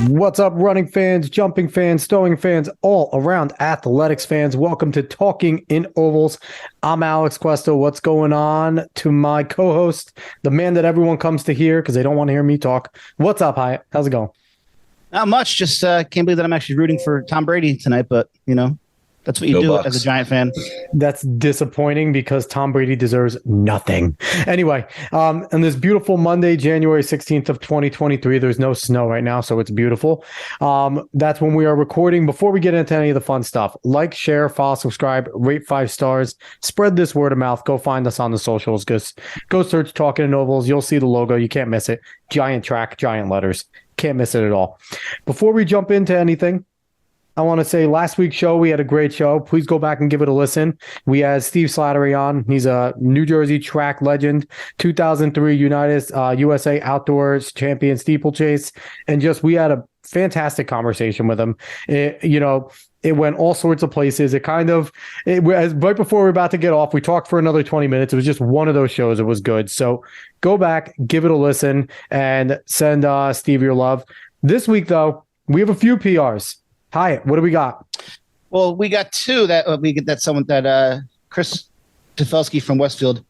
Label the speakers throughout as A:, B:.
A: What's up, running fans, jumping fans, stowing fans, all around athletics fans? Welcome to Talking in Ovals. I'm Alex Cuesto. What's going on? To my co-host, the man that everyone comes to hear because they don't want to hear me talk. What's up, Hyatt? How's it going?
B: Not much. Just can't believe that I'm actually rooting for Tom Brady tonight, but, that's what you do
C: Bucks.
B: as a Giant fan.
A: That's disappointing because Tom Brady deserves nothing. Anyway, on this beautiful Monday, January 16th of 2023, there's no snow right now, so it's beautiful. That's when we are recording. Before we get into any of the fun stuff, like, share, follow, subscribe, rate 5 stars, spread this word of mouth. Go find us on the socials. Go search Talking in Ovals. You'll see the logo. You can't miss it. Giant track, giant letters. Can't miss it at all. Before we jump into anything, I want to say last week's show, we had a great show. Please go back and give it a listen. We had Steve Slattery on. He's a New Jersey track legend, 2003 USA Outdoors champion steeplechase. And we had a fantastic conversation with him. It went all sorts of places. Right before we were about to get off, we talked for another 20 minutes. It was just one of those shows. It was good. So go back, give it a listen, and send Steve your love. This week, though, we have a few PRs. Hyatt, what do we got?
B: Well, we got two that Chris Tefelsky from Westfield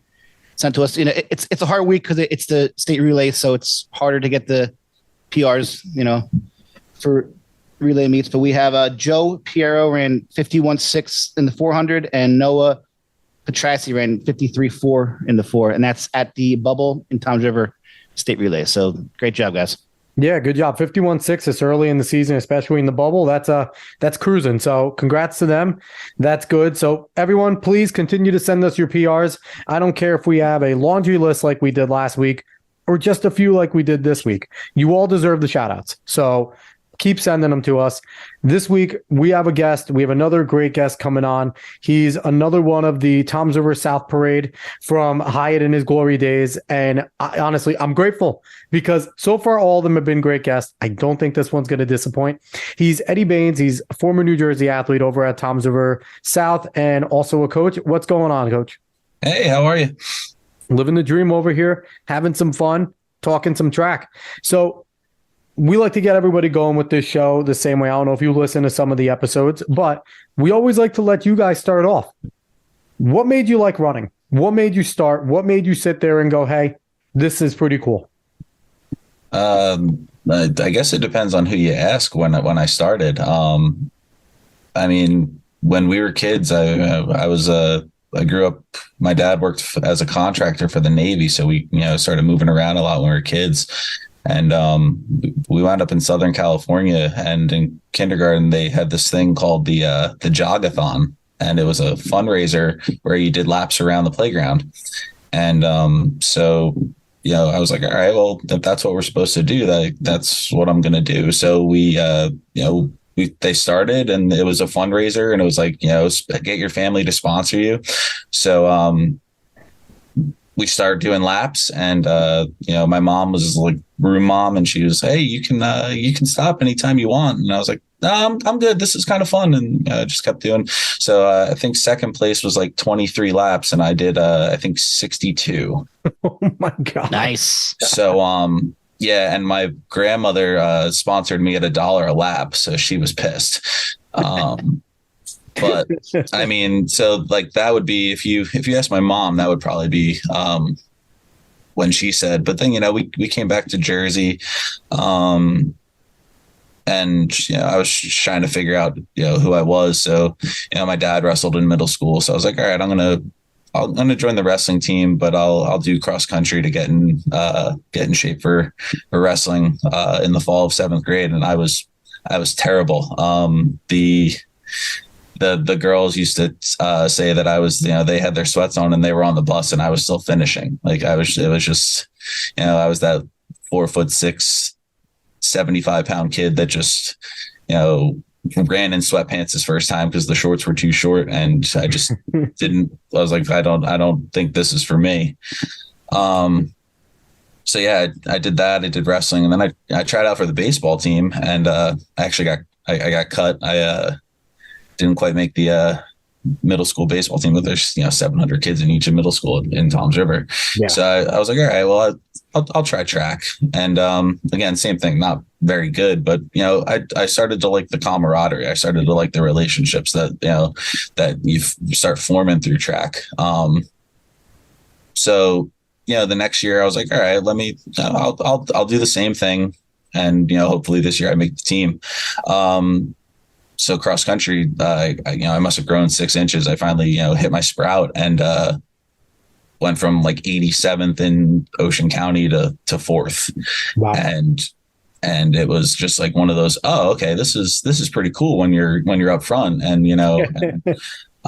B: sent to us. It's a hard week because it's the state relay, so it's harder to get the PRs, for relay meets. But we have Joe Piero ran 51.6 in the 400, and Noah Petrassi ran 53.4 in the 4, and that's at the Bubble in Toms River State Relay. So great job, guys.
A: Yeah, good job. 51.6 this early in the season, especially in the bubble. That's cruising. So congrats to them. That's good. So everyone, please continue to send us your PRs. I don't care if we have a laundry list like we did last week or just a few like we did this week. You all deserve the shout outs. So keep sending them to us. This week, we have a guest. We have another great guest coming on. He's another one of the Toms River South Parade from Hyatt in his glory days. And honestly, I'm grateful because so far, all of them have been great guests. I don't think this one's going to disappoint. He's Eddie Baynes. He's a former New Jersey athlete over at Toms River South and also a coach. What's going on, Coach?
C: Hey, how are you?
A: Living the dream over here, having some fun, talking some track. So we like to get everybody going with this show the same way. I don't know if you listen to some of the episodes, but we always like to let you guys start off. What made you like running? What made you start? What made you sit there and go, hey, this is pretty cool?
C: I guess it depends on who you ask when I started. I mean, when we were kids, I grew up, my dad worked as a contractor for the Navy. So we, started moving around a lot when we were kids. And we wound up in Southern California, and in kindergarten, they had this thing called the Jogathon. And it was a fundraiser where you did laps around the playground. And so, I was like, all right, well, if that's what we're supposed to do, that's what I'm going to do. So they started, and it was a fundraiser, and it was like, get your family to sponsor you. So we started doing laps, and my mom was like room mom, and she was, hey, you can stop anytime you want. And I was like, no, I'm good. This is kind of fun. And just kept doing. So I think second place was like 23 laps, and I did I think 62.
A: Oh my God.
B: Nice.
C: So yeah, and my grandmother sponsored me at $1 a lap, so she was pissed. But I mean, so like that would be, if you ask my mom, that would probably be when she said. But then we came back to Jersey, and I was trying to figure out who I was. So my dad wrestled in middle school, so I was like, all right, I'm gonna join the wrestling team, but I'll do cross country to get in shape for wrestling in the fall of 7th grade, and I was terrible. The girls used to say that I was, they had their sweats on and they were on the bus, and I was still finishing. Like it was just, I was that 4'6", 75-pound kid that just, ran in sweatpants his first time because the shorts were too short, and I just I was like, I don't think this is for me. So so yeah, I did that. I did wrestling, and then I tried out for the baseball team, and I actually I got cut. I didn't quite make the middle school baseball team, but there's 700 kids in each middle school in Toms River.
A: Yeah.
C: So I was like, all right, well, I'll try track. And again, same thing, not very good, but I started to like the camaraderie. I started to like the relationships that that you start forming through track. So the next year I was like, all right, I'll do the same thing, and hopefully this year I make the team. So cross country, I must have grown 6 inches. I finally, hit my sprout and went from like 87th in Ocean County to fourth.
A: Wow.
C: And it was just like one of those, oh, okay, this is pretty cool when you're up front, and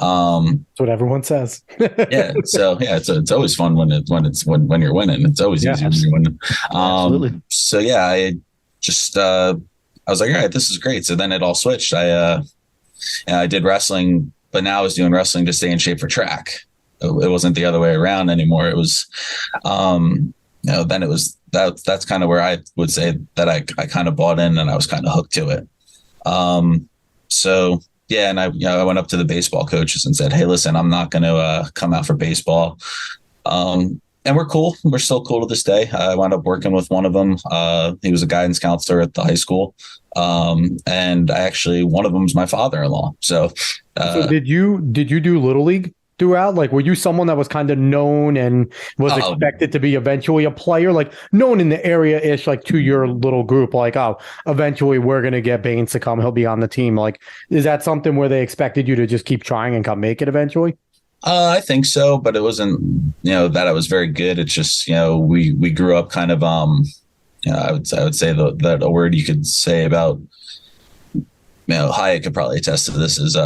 A: that's what everyone says.
C: yeah. So yeah, it's always fun when you're winning. It's always easier when you're winning.
B: Absolutely.
C: So yeah, I just I was like, all right, this is great. So then it all switched. I did wrestling, but now I was doing wrestling to stay in shape for track. It wasn't the other way around anymore. It was, then it was that's kind of where I would say that I kind of bought in, and I was kind of hooked to it. So yeah, and I went up to the baseball coaches and said, hey, listen, I'm not going to come out for baseball. And we're cool. We're still cool to this day. I wound up working with one of them. He was a guidance counselor at the high school. And one of them was my father-in-law. So
A: did you do Little League throughout? Like, were you someone that was kind of known and was expected to be eventually a player, like known in the area-ish, like to your little group, like, oh, eventually we're going to get Baynes to come. He'll be on the team. Like, is that something where they expected you to just keep trying and come make it eventually?
C: I think so, but it wasn't, that I was very good. It's just, we grew up kind of, I would say that a word you could say about, Hyatt could probably attest to this is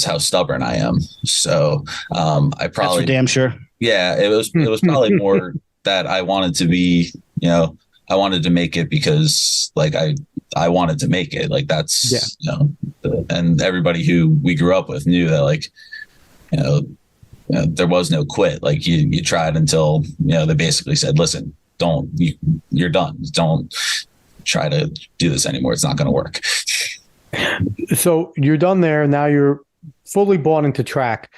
C: how stubborn I am. So, I probably,
B: that's for damn sure.
C: Yeah, it was probably more that I wanted to be, I wanted to make it because like I wanted to make it. Like that's, and everybody who we grew up with knew that like, there was no quit. Like you tried until, they basically said, listen, you're done. Don't try to do this anymore. It's not going to work.
A: So you're done there. Now you're fully bought into track.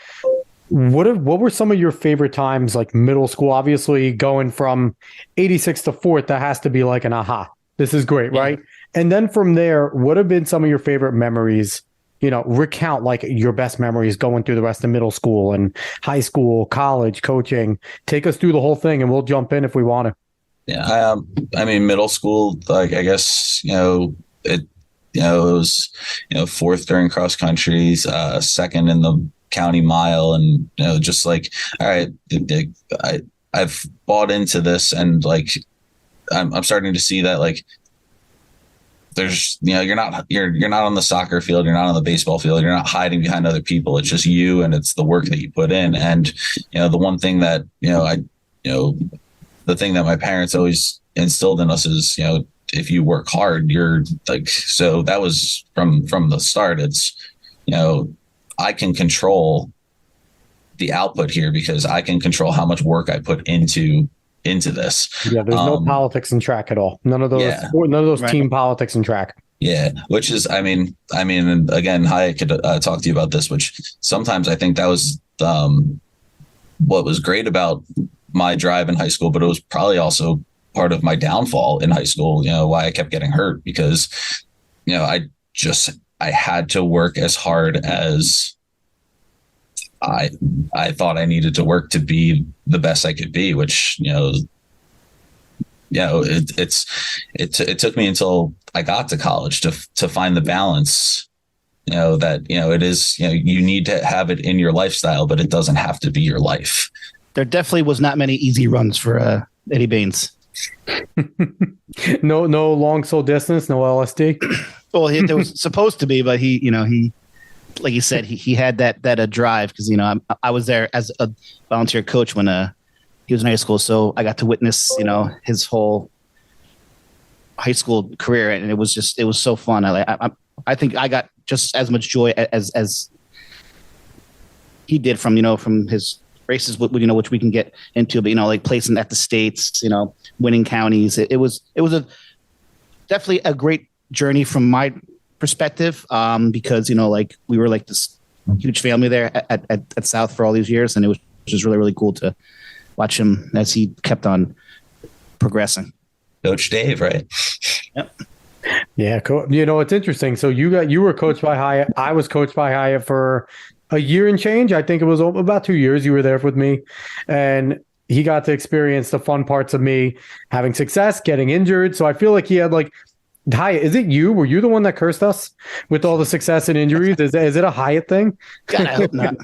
A: What were some of your favorite times, like middle school? Obviously going from 86 to fourth, that has to be like an aha. This is great, right? And then from there, what have been some of your favorite memories? Recount like your best memories going through the rest of middle school and high school, college, coaching. Take us through the whole thing and we'll jump in if we want to.
C: Yeah. I mean, middle school, like, I guess, it was, fourth during cross countries, second in the county mile. And, just like, all right, I've bought into this, and like, I'm starting to see that like, there's, you're not on the soccer field, you're not on the baseball field, you're not hiding behind other people. It's just you, and it's the work that you put in. And, the one thing that, the thing that my parents always instilled in us is, if you work hard, you're like, so that was from the start. It's, I can control the output here because I can control how much work I put into this.
A: Yeah, there's no politics in track at all. None of those
B: right.
A: Team politics in track.
C: Yeah, which is, I mean, and again, I could talk to you about this, which sometimes I think that was what was great about my drive in high school, but it was probably also part of my downfall in high school, why I kept getting hurt, because, I had to work as hard as I thought I needed to work to be the best I could be, which, it took me until I got to college to find the balance, that, it is, you need to have it in your lifestyle, but it doesn't have to be your life.
B: There definitely was not many easy runs for Eddie Baynes.
A: No long soul distance, no LSD.
B: Well, there was supposed to be, but he like you said, he had that drive because I was there as a volunteer coach when he was in high school, so I got to witness his whole high school career, and it was so fun. I think I got just as much joy as he did from his races, which we can get into, but like placing at the states, winning counties. It was definitely a great journey from my perspective, because like we were like this huge family there at South for all these years, and it was just really, really cool to watch him as he kept on progressing.
C: Coach Dave, right?
B: Yep.
A: Yeah, it's interesting. So you were coached by Hyatt. I was coached by Hyatt for a year and change. I think it was about 2 years. You were there with me, and he got to experience the fun parts of me having success, getting injured. So I feel like he had like, Hyatt, is it you? Were you the one that cursed us with all the success and injuries? Is it a Hyatt thing?
B: God, I hope not.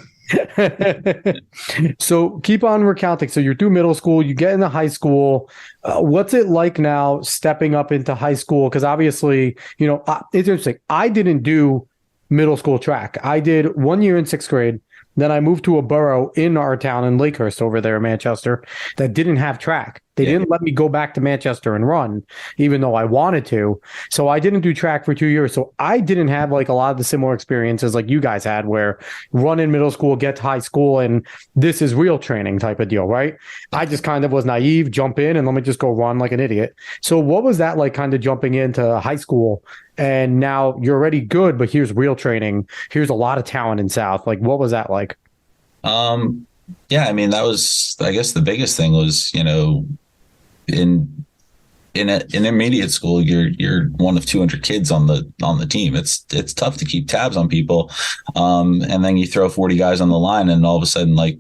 A: So keep on recounting. So you're through middle school, you get into high school. What's it like now stepping up into high school? Because obviously, it's interesting. I didn't do middle school track. I did 1 year in sixth grade. Then I moved to a borough in our town in Lakehurst over there in Manchester that didn't have track. They didn't let me go back to Manchester and run, even though I wanted to. So I didn't do track for 2 years. So I didn't have like a lot of the similar experiences like you guys had, where run in middle school, get to high school, and this is real training type of deal, right? I just kind of was naive, jump in and let me just go run like an idiot. So what was that like, kind of jumping into high school? And now you're already good, but here's real training. Here's a lot of talent in South. Like, what was that like?
C: Yeah, I mean, that was, I guess the biggest thing was, in intermediate school, you're one of 200 kids on the team. It's tough to keep tabs on people. And then you throw 40 guys on the line, and all of a sudden, like,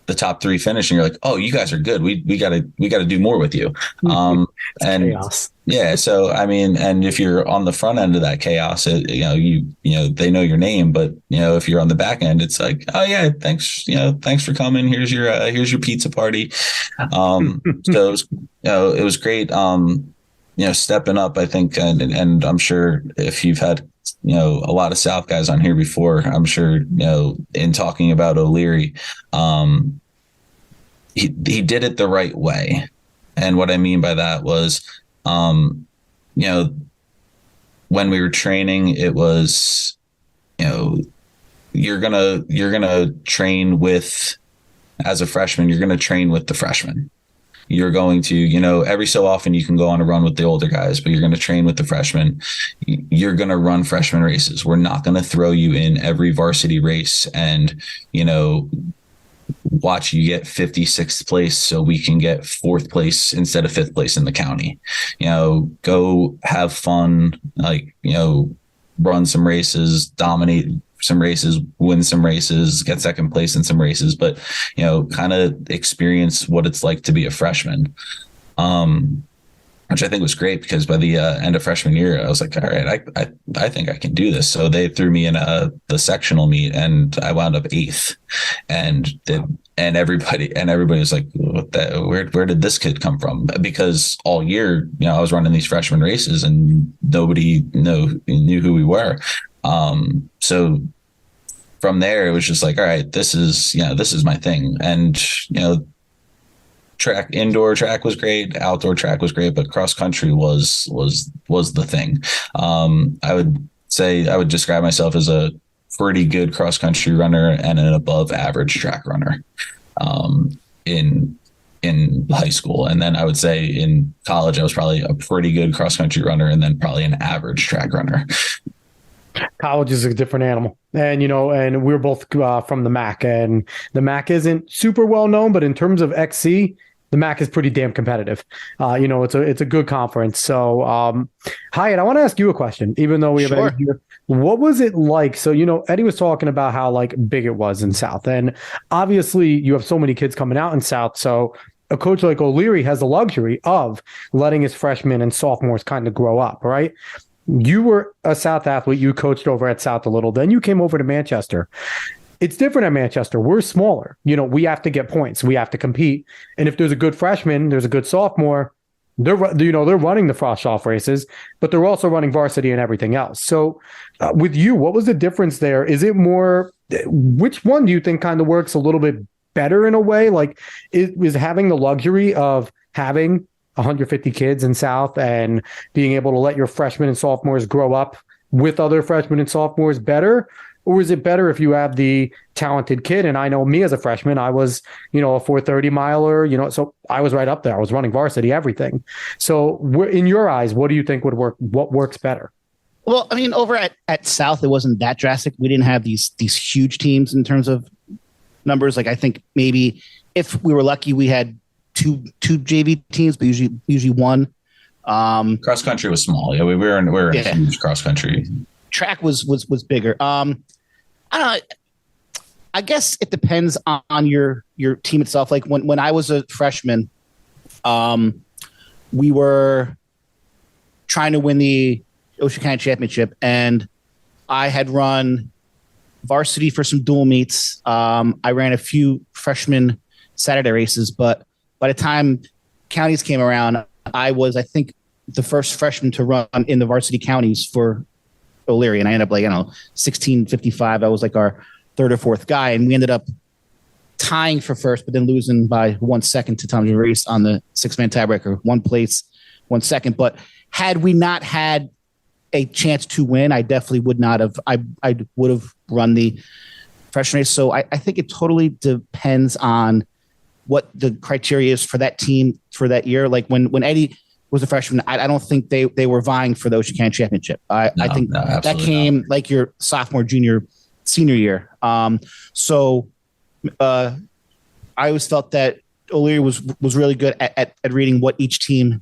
C: the top three finish, and you're like, oh, you guys are good. We gotta do more with you. And
A: chaos.
C: Yeah. So, I mean, and if you're on the front end of that chaos, they know your name, but if you're on the back end, it's like, oh yeah, thanks for coming. Here's your pizza party. So it was great. Stepping up, I think, and I'm sure if you've had, a lot of South guys on here before, I'm sure, in talking about O'Leary, he did it the right way. And what I mean by that was, when we were training, it was, you're gonna train with, as a freshman, you're gonna train with the freshmen. You're going to, every so often you can go on a run with the older guys, but you're going to train with the freshmen. You're going to run freshman races. We're not going to throw you in every varsity race and, watch you get 56th place so we can get 4th place instead of 5th place in the county. Go have fun, like, run some races, dominate some races, win some races, get second place in some races, but, kind of experience what it's like to be a freshman. Which I think was great, because by the end of freshman year, I was like, all right, I think I can do this. So they threw me in the sectional meet, and I wound up 8th, and everybody was like, where did this kid come from? Because all year, I was running these freshman races and nobody knew who we were. So from there, it was just like, all right, this is my thing. And, indoor track was great, outdoor track was great, but cross country was the thing. I would describe myself as a pretty good cross country runner and an above average track runner in high school. And then I would say in college, I was probably a pretty good cross country runner and then probably an average track runner.
A: College is a different animal. And, and we're both from the MAC, and the MAC isn't super well known, but in terms of XC, the MAC is pretty damn competitive. It's a good conference. So, Hyatt, I want to ask you a question, even though we have Eddie here. What was it like? So, Eddie was talking about how like big it was in South, and obviously you have so many kids coming out in South. So a coach like O'Leary has the luxury of letting his freshmen and sophomores kind of grow up, right? You were a South athlete. You coached over at South a little. Then you came over to Manchester. It's different at Manchester. We're smaller. We have to get points. We have to compete. And if there's a good freshman, there's a good sophomore, they're running the frost off races, but they're also running varsity and everything else. So with you, what was the difference there? Is it more, which one do you think kind of works a little bit better in a way? Like, is having the luxury of having 150 kids in South and being able to let your freshmen and sophomores grow up with other freshmen and sophomores better? Or is it better if you have the talented kid? And I know me as a freshman, I was, a 430 miler, so I was right up there. I was running varsity, everything. So in your eyes, what do you think would work? What works better?
B: Well, I mean, over at South, it wasn't that drastic. We didn't have these huge teams in terms of numbers. Like I think maybe if we were lucky, we had two JV teams, but usually one.
C: Cross country was small. Yeah, we were in huge cross country.
B: Track was bigger. I don't know. I guess it depends on your team itself. Like when I was a freshman, we were trying to win the Ocean County Championship, and I had run varsity for some dual meets. I ran a few freshman Saturday races, but by the time counties came around, I was, I think, the first freshman to run in the varsity counties for O'Leary, and I ended up 16:55. I was like our third or fourth guy, and we ended up tying for first, but then losing by 1 second to Tom Reese on the 6-man tiebreaker, 1 place, 1 second. But had we not had a chance to win, I definitely would not have. I would have run the freshman race. So I think it totally depends on what the criteria is for that team for that year. Like when Eddie was a freshman, I don't think they were vying for the Ocean County Championship. I think that came like your sophomore, junior, senior year. So I always felt that O'Leary was really good at reading what each team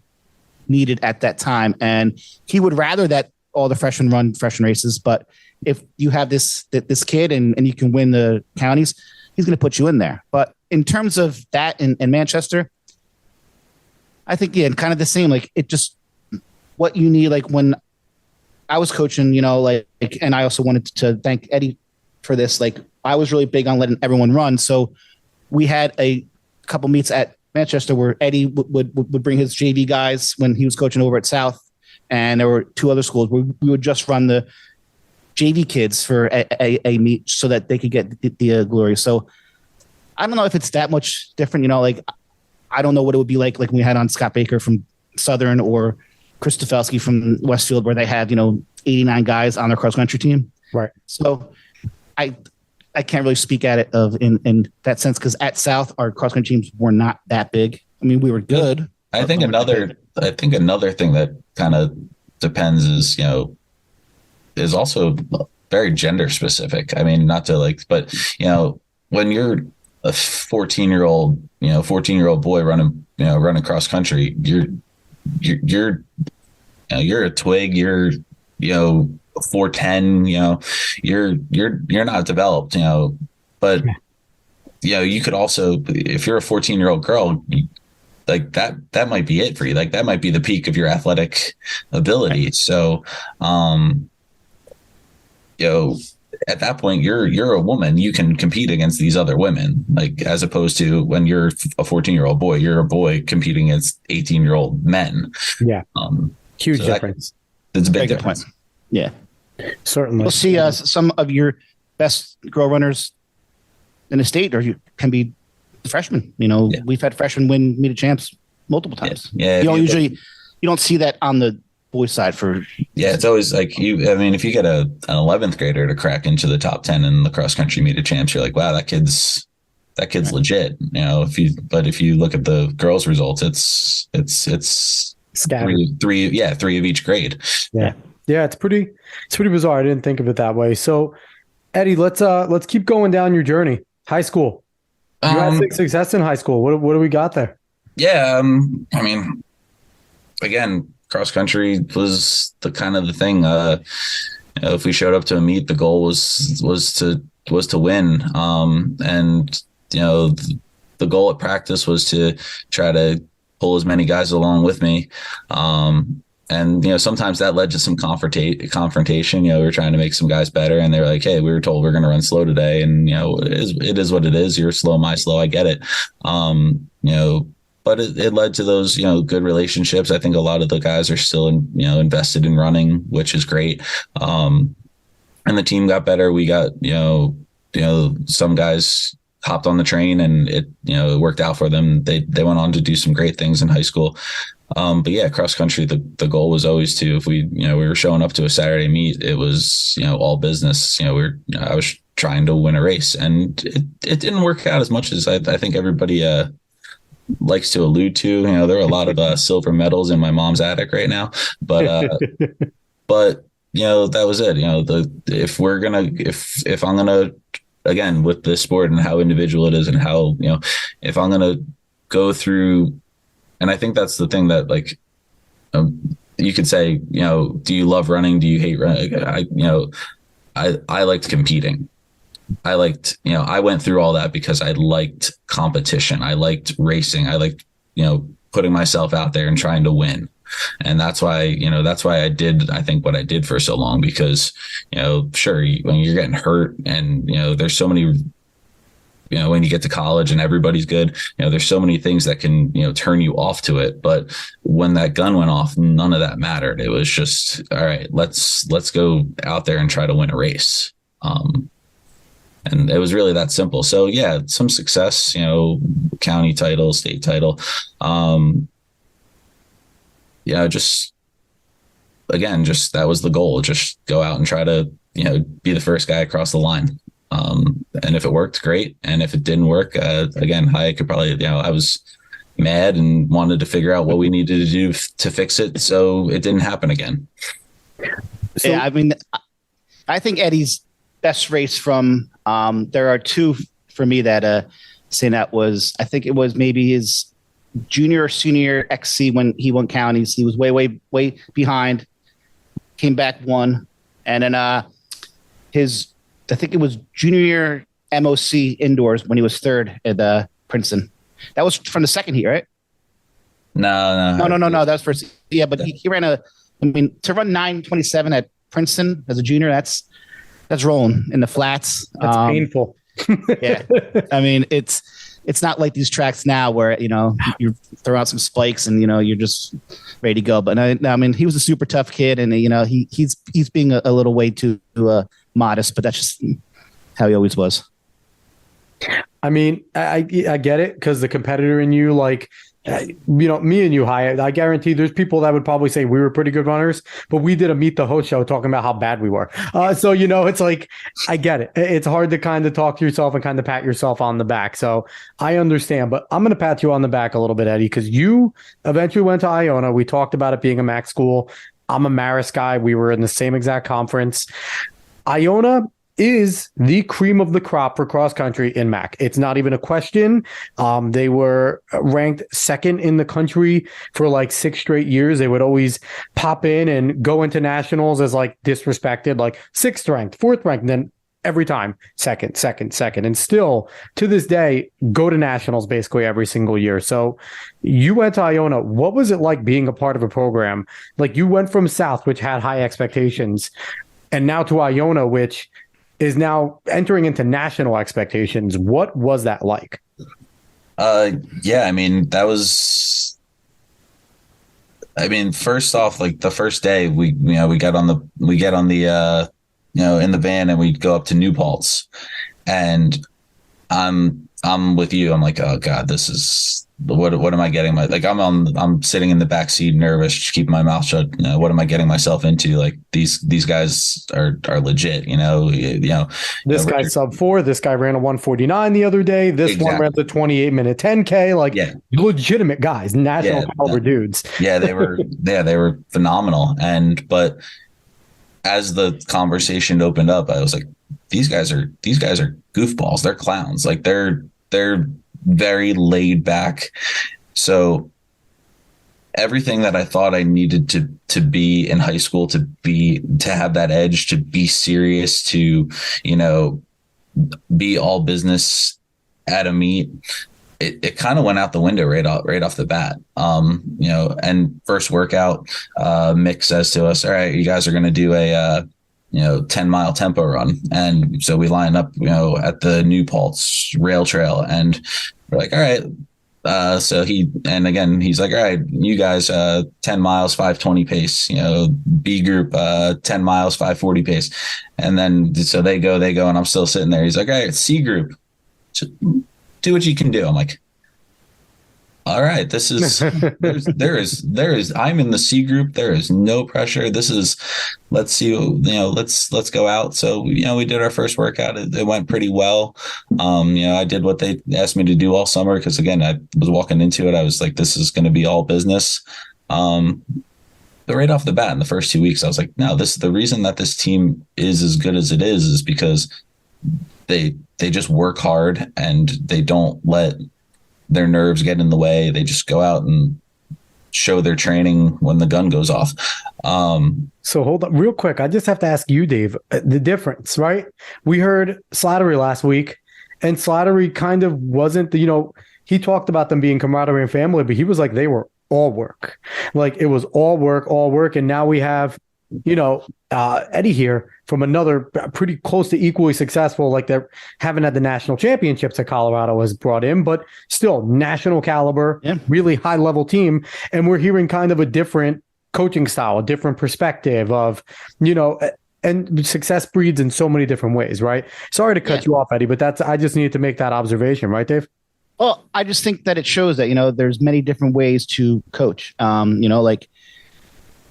B: needed at that time, and he would rather that all the freshmen run freshman races. But if you have this kid and you can win the counties, he's going to put you in there. But in terms of that in Manchester, I think, yeah, kind of the same. Like it just what you need. Like when I was coaching, and I also wanted to thank Eddie for this. Like I was really big on letting everyone run. So we had a couple meets at Manchester where Eddie would bring his JV guys when he was coaching over at South, and there were 2 other schools where we would just run the JV kids for a meet so that they could get the glory. So I don't know if it's that much different. Like I don't know what it would be like when we had on Scott Baker from Southern or Chris Stafelsky from Westfield, where they had 89 guys on their cross country team.
A: Right.
B: So I can't really speak at it in that sense, because at South our cross country teams were not that big. I mean, we were good.
C: I think another thing that kind of depends is also very gender specific. I mean, not to but when you're a 14-year-old boy running cross country, you're a twig, you're 4'10", you're not developed, but you could also, if you're a 14-year-old girl, like that might be it for you. Like that might be the peak of your athletic ability. Right. So, at that point, you're a woman. You can compete against these other women, like as opposed to when you're a 14-year-old boy, you're a boy competing against 18-year-old men.
A: Yeah, huge difference.
C: It's a big difference.
B: Yeah,
A: certainly.
B: We'll see some of your best girl runners in the state, or you can be freshmen. We've had freshmen win meet champs multiple times.
C: Yeah.
B: You don't see that on the boys side
C: it's always like if you get an 11th grader to crack into the top 10 in the cross country meet champs, you're like, wow, that kid's right. Legit. If you look at the girls' results, it's three of each grade.
A: Yeah. It's pretty bizarre. I didn't think of it that way. So Eddie, let's keep going down your journey. High school. You had success in high school. What do we got there?
C: Yeah. Again, cross country was the kind of the thing. If we showed up to a meet, the goal was to win. And the goal at practice was to try to pull as many guys along with me. And sometimes that led to some confrontation. We were trying to make some guys better, and they were like, "Hey, we were told we're going to run slow today, and it is what it is. You're slow, my slow. I get it." But it led to those, good relationships. I think a lot of the guys are still, invested in running, which is great. And the team got better. We got, some guys hopped on the train, and it worked out for them. They went on to do some great things in high school. But yeah, cross country, the goal was always to, if we were showing up to a Saturday meet, it was, all business. I was trying to win a race, and it didn't work out as much as I think everybody likes to allude to. There are a lot of silver medals in my mom's attic right now, but but that was it. If I'm gonna, again, with this sport and how individual it is, and how if I'm gonna go through, and I think that's the thing that, like, you could say, do you love running? Do you hate running? I liked competing. I went through all that because I liked competition. I liked racing. I liked, putting myself out there and trying to win. And that's why I did, I think, what I did for so long, because, sure, when you're getting hurt and, there's so many, when you get to college and everybody's good, there's so many things that can, turn you off to it. But when that gun went off, none of that mattered. It was just, all right, let's go out there and try to win a race. And it was really that simple. So yeah, some success, county title, state title. Just that was the goal. Just go out and try to, be the first guy across the line. And if it worked, great. And if it didn't work, again, I could probably, I was mad and wanted to figure out what we needed to do to fix it so it didn't happen again.
B: So, yeah, I mean, I think Eddie's best race from, there are two for me that saying that was, I think it was maybe his junior or senior XC when he won counties. He was way behind, came back, won. And then I think it was junior year MOC indoors when he was third at Princeton. That was from the second heat, right?
C: No.
B: That was first. Yeah, but he ran to run 9:27 at Princeton as a junior, that's rolling in the flats.
A: That's painful.
B: Yeah. I mean, it's not like these tracks now where, you throw out some spikes and, you're just ready to go. But I mean, he was a super tough kid, and, he's being a little way too modest, but that's just how he always was.
A: I mean, I get it, because the competitor in you, like, me and you, I guarantee there's people that would probably say we were pretty good runners, but we did a Meet the Host show talking about how bad we were. So, it's like, I get it. It's hard to kind of talk to yourself and kind of pat yourself on the back. So I understand, but I'm going to pat you on the back a little bit, Eddie, because you eventually went to Iona. We talked about it being a MAC school. I'm a Marist guy. We were in the same exact conference. Iona is the cream of the crop for cross country in MAC. It's not even a question. They were ranked second in the country for like 6 straight years. They would always pop in and go into nationals as like disrespected, like 6th ranked, 4th ranked, and then every time second, and still to this day go to nationals basically every single year. So you went to Iona. What was it like being a part of a program? Like, you went from South, which had high expectations, and now to Iona, which is now entering into national expectations. What was that like?
C: Yeah, I mean, first off, like the first day we get on the in the van, and we go up to New Paltz, and I'm with you. I'm like, oh God, this is what am I getting? I'm sitting in the back seat, nervous, keeping my mouth shut. What am I getting myself into? Like, these guys are legit.
A: This guy's sub 4. This guy ran a 1:49 the other day. This one ran the 28-minute 10K. Like, legitimate guys, national caliber dudes.
C: Yeah, they were phenomenal. But as the conversation opened up, I was like, these guys are goofballs. They're clowns. Like, they're very laid back. So everything that I thought I needed to be in high school, to have that edge, to be serious, to, be all business at a meet, it kind of went out the window right off the bat. And first workout, Mick says to us, all right, you guys are going to do a 10-mile tempo run. And so we line up, at the New Paltz rail trail, and we're like, all right. So he's like, all right, you guys, 10 miles, 5:20 pace, B group, 10 miles, 5:40 pace. And then, so they go, and I'm still sitting there. He's like, all right, C group, just do what you can do. I'm like, all right, this is there is I'm in the C group. There is no pressure. This is, let's see, let's go out. So, we did our first workout. It went pretty well. I did what they asked me to do all summer. Cause again, I was walking into it. I was like, this is going to be all business. But right off the bat in the first 2 weeks, I was like, no, the reason that this team is as good as it is because they just work hard and they don't let their nerves get in the way. They just go out and show their training when the gun goes off.
A: So hold on real quick. I just have to ask you, Dave, the difference, right? We heard Slattery last week, and Slattery kind of wasn't he talked about them being camaraderie and family, but he was like, they were all work. Like it was all work. And now we have, Eddie here from another pretty close to equally successful, like they haven't had the national championships that Colorado has brought in, but still national caliber, really high level team. And we're hearing kind of a different coaching style, a different perspective of, and success breeds in so many different ways, right? Sorry to cut you off, Eddie, but I just needed to make that observation, right, Dave?
B: Well, I just think that it shows that, there's many different ways to coach. Like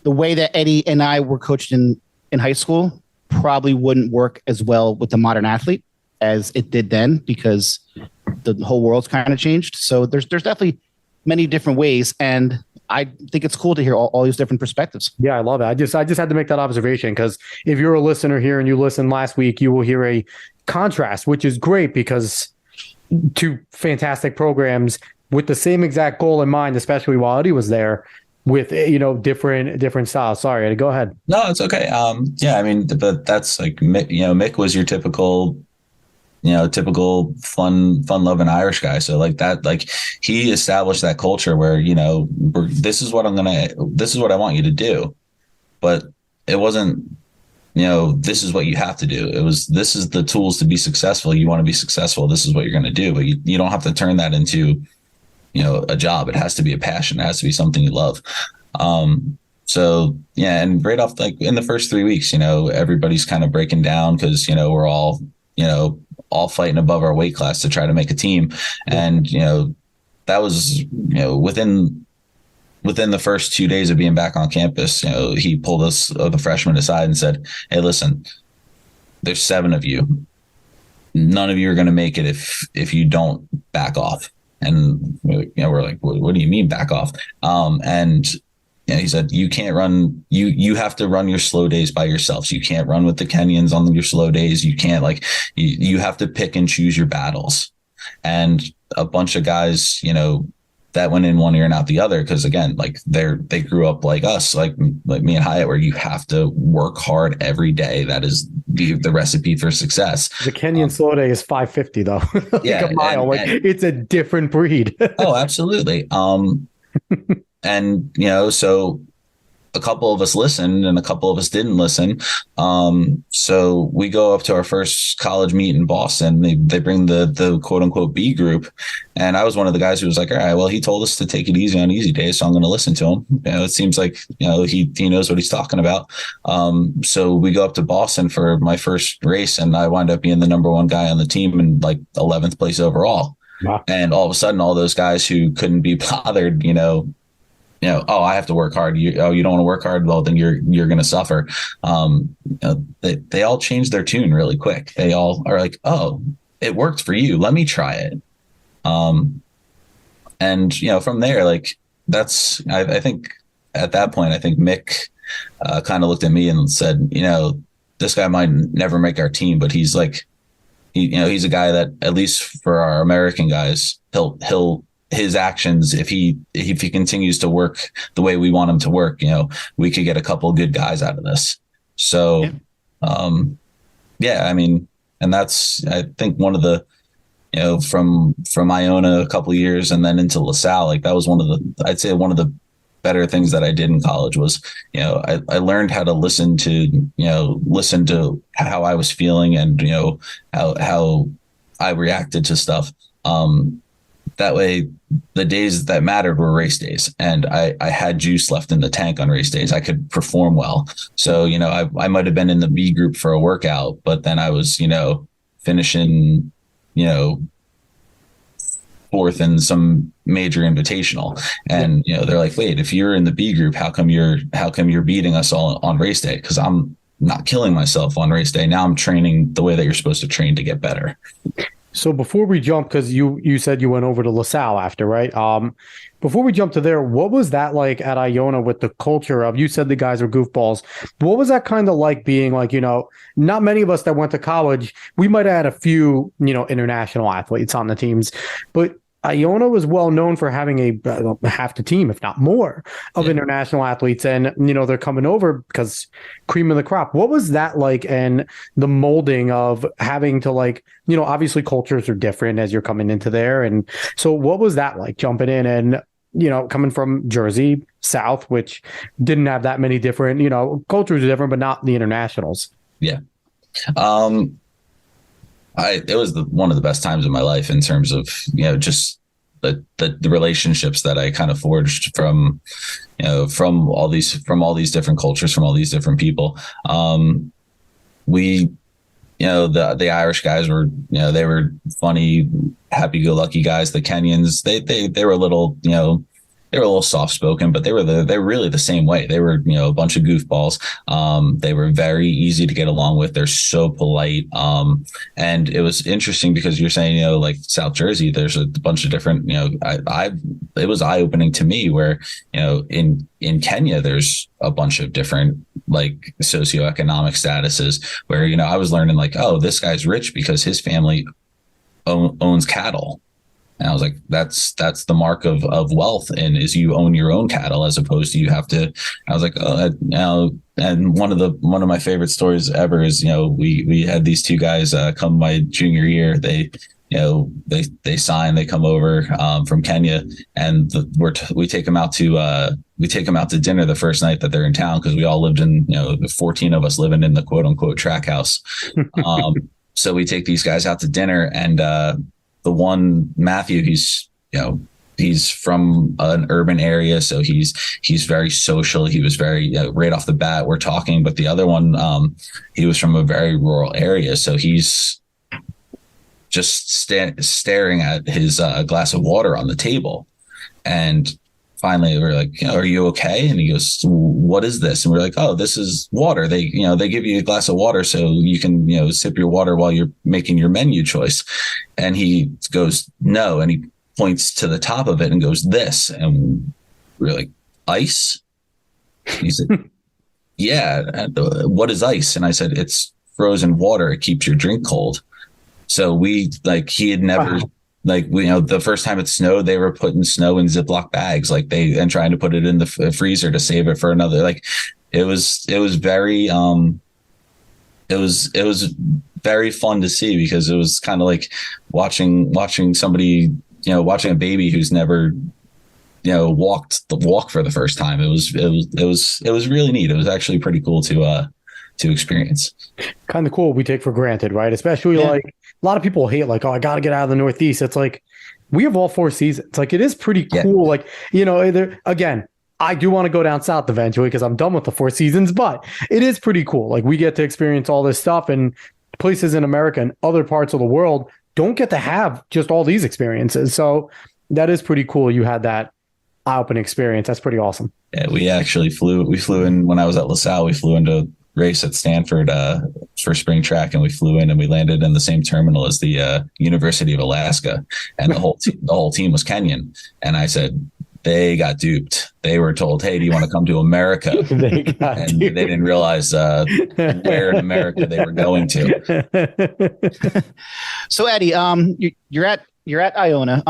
B: the way that Eddie and I were coached in high school probably wouldn't work as well with the modern athlete as it did then because the whole world's kind of changed. So there's definitely many different ways. And I think it's cool to hear all these different perspectives.
A: Yeah, I love it. I just had to make that observation because if you're a listener here and you listened last week, you will hear a contrast, which is great because two fantastic programs with the same exact goal in mind, especially while Eddie was there with, different styles. Sorry, Eddie, go ahead.
C: No, it's okay. But that's like, Mick was your typical fun-loving Irish guy. So like that, like he established that culture where, this is what I want you to do. But it wasn't, this is what you have to do. This is the tools to be successful. You want to be successful. This is what you're going to do. But you don't have to turn that into, a job. It has to be a passion. It has to be something you love. So yeah. And right off, like in the first 3 weeks, everybody's kind of breaking down because, we're all, all fighting above our weight class to try to make a team. And, that was, within the first 2 days of being back on campus, he pulled us, the freshmen aside and said, hey, listen, there's 7 of you. None of you are going to make it if you don't back off. And we're like, what do you mean back off? And he said, you can't run, you have to run your slow days by yourself. So you can't run with the Kenyans on your slow days. You can't you have to pick and choose your battles. And a bunch of guys, that went in one ear and out the other. Cause again, like they grew up like us, like me and Hyatt, where you have to work hard every day. That is the recipe for success.
A: The Kenyan slow day is 550 though. Like a mile. It's a different breed.
C: Oh, absolutely. And, so a couple of us listened and a couple of us didn't listen. So we go up to our first college meet in Boston. They bring the quote unquote B group. And I was one of the guys who was like, all right, well, he told us to take it easy on easy days, so I'm going to listen to him. It seems like, he knows what he's talking about. So we go up to Boston for my first race and I wind up being the number 1 guy on the team and like 11th place overall. Wow. And all of a sudden, all those guys who couldn't be bothered, oh, I have to work hard. You don't want to work hard? Well, then you're going to suffer. They all change their tune really quick. They all are like, oh, it worked for you. Let me try it. And from there, like I think at that point, I think Mick kind of looked at me and said, this guy might never make our team, but he's like, he's a guy that at least for our American guys, he'll his actions, if he continues to work the way we want him to work, we could get a couple of good guys out of this. So, and that's, I think one of the, from Iona a couple of years and then into LaSalle, like that was I'd say one of the better things that I did in college was, I learned how to listen to how I was feeling and, how I reacted to stuff. That way, the days that mattered were race days, and I had juice left in the tank on race days. I could perform well. So, I might have been in the B group for a workout, but then I was, finishing, fourth in some major invitational. And, they're like, wait, if you're in the B group, how come you're beating us all on race day? Because I'm not killing myself on race day. Now I'm training the way that you're supposed to train to get better.
A: So before we jump, because you said you went over to LaSalle after, right? Before we jump to there, what was that like at Iona with the culture of, you said the guys are goofballs. What was that kind of like being like, not many of us that went to college, we might have had a few, international athletes on the teams, but Iona was well known for having half the team, if not more, of international athletes. And, they're coming over because cream of the crop. What was that like? And the molding of having to obviously cultures are different as you're coming into there. And so what was that like jumping in and, coming from Jersey South, which didn't have that many different, cultures are different, but not the internationals.
C: Yeah. It was one of the best times of my life in terms of, just the relationships that I kind of forged from all these different cultures, from all these different people. The Irish guys were, they were funny, happy go lucky guys. The Kenyans, they were a little, they were a little soft spoken, but they were really the same way. They were, a bunch of goofballs. They were very easy to get along with. They're so polite. And it was interesting because you're saying, like South Jersey, there's a bunch of different, it was eye opening to me where, in Kenya, there's a bunch of different like socioeconomic statuses where, I was learning like, oh, this guy's rich because his family owns cattle. And I was like, that's the mark of wealth, and is you own your own cattle as opposed to you have to. I was like, oh, now, and one of my favorite stories ever is, we had these two guys come my junior year. They sign, they come over from Kenya, and we take them out to dinner the first night that they're in town, because we all lived in, 14 of us living in the quote unquote track house. So we take these guys out to dinner, and the one, Matthew, he's from an urban area, so he's very social. He was very right off the bat, we're talking. But the other one, he was from a very rural area, so he's just staring at his glass of water on the table. And finally, we're like, are you okay? And he goes, what is this? And we're like, oh, this is water. They give you a glass of water so you can, sip your water while you're making your menu choice. And he goes, no. And he points to the top of it and goes, this. And we're like, ice? And he said, yeah. What is ice? And I said, it's frozen water. It keeps your drink cold. So he had never, wow. The first time it snowed, they were putting snow in Ziploc bags, and trying to put it in the freezer to save it for another. It was very, it was very fun to see, because it was kind of like watching somebody, watching a baby who's never, walked the walk for the first time. It was really neat. It was actually pretty cool to experience.
A: Kind of cool. We take for granted, right? Especially a lot of people hate oh, I got to get out of the Northeast. It's like, we have all 4 seasons. It is pretty cool. Yeah. Again, I do want to go down south eventually because I'm done with the 4 seasons, but it is pretty cool. We get to experience all this stuff, and places in America and other parts of the world don't get to have just all these experiences. So that is pretty cool. You had that eye-opening experience. That's pretty awesome.
C: Yeah, we flew in when I was at LaSalle. We flew into race at Stanford for spring track, and we flew in and we landed in the same terminal as the University of Alaska, and the whole team was Kenyan. And I said, they got duped. They were told, hey, do you want to come to America? They didn't realize where in America they were going to.
B: So Eddie, you're at Iona.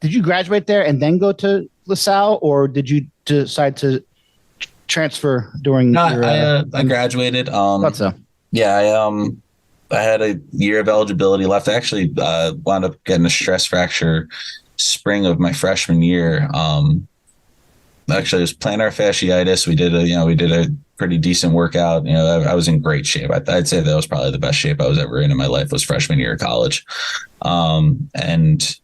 B: Did you graduate there and then go to LaSalle, or did you decide to transfer during
C: I graduated.
B: Thought so.
C: Yeah, I had a year of eligibility left. I actually wound up getting a stress fracture spring of my freshman year. Actually, it was plantar fasciitis. We did a pretty decent workout. I was in great shape. I'd say that was probably the best shape I was ever in my life, was freshman year of college. And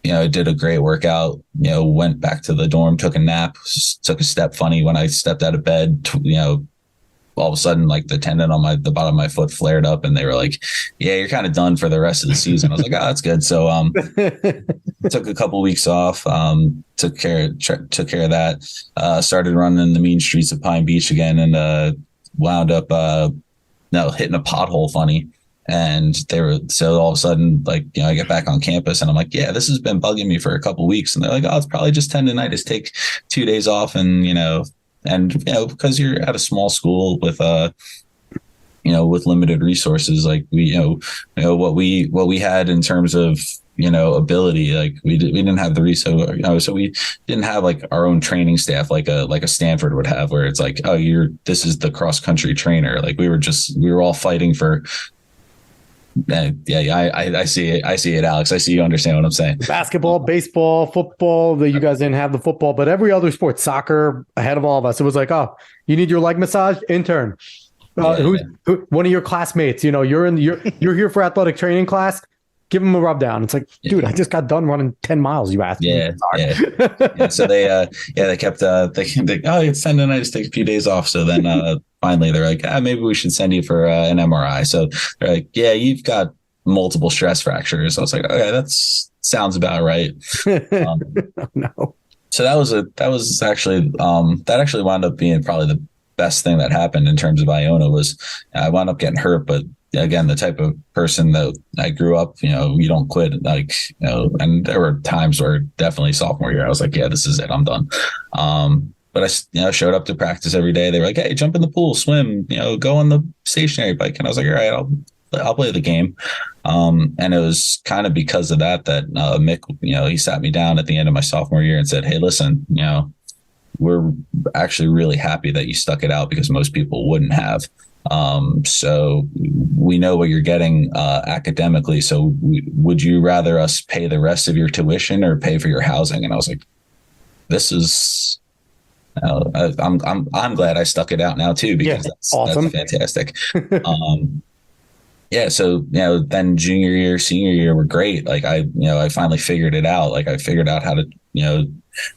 C: I did a great workout, went back to the dorm, took a nap, took a step funny when I stepped out of bed, all of a sudden, like the tendon on the bottom of my foot flared up, and they were like, "Yeah, you're kind of done for the rest of the season." I was like, "Oh, that's good." So took a couple weeks off. Took care of that. Started running the mean streets of Pine Beach again, and wound up hitting a pothole funny. And they were, so all of a sudden, like, I get back on campus and I'm like, yeah, this has been bugging me for a couple of weeks. And they're like, oh, it's probably just tendonitis. Take 2 days off. And, because you're at a small school with, with limited resources, like what we had in terms of, ability, like we didn't have the resource, so we didn't have like our own training staff, like a Stanford would have, where it's like, oh, this is the cross country trainer. Like we were all fighting for. Yeah, I see it. I see it, Alex. I see you understand what I'm saying.
A: Basketball, baseball, football. You guys didn't have the football, but every other sport, soccer, ahead of all of us. It was like, oh, you need your leg massage? Intern. Who's one of your classmates? You're here for athletic training class. Give him a rub down. It's like, dude, I just got done running 10 miles. You asked me.
C: Yeah. So they kept they oh, it's tendonitis, take a few days off. So then finally they're like, maybe we should send you for an MRI. So they're like, yeah, you've got multiple stress fractures. I was like, okay, that sounds about right.
A: No.
C: So that actually wound up being probably the best thing that happened in terms of Iona. Was I wound up getting hurt, but again, the type of person that I grew up, you don't quit, and there were times where definitely sophomore year, I was like, yeah, this is it. I'm done. But I, showed up to practice every day. They were like, hey, jump in the pool, swim, go on the stationary bike. And I was like, all right, I'll play the game. And it was kind of because of that Mick, he sat me down at the end of my sophomore year and said, hey, listen, we're actually really happy that you stuck it out, because most people wouldn't have. So we know what you're getting academically. So would you rather us pay the rest of your tuition or pay for your housing? And I was like, this is, I'm glad I stuck it out now too, because that's awesome. That's fantastic. Yeah. So, then junior year, senior year were great. Like I finally figured it out. Like I figured out how to,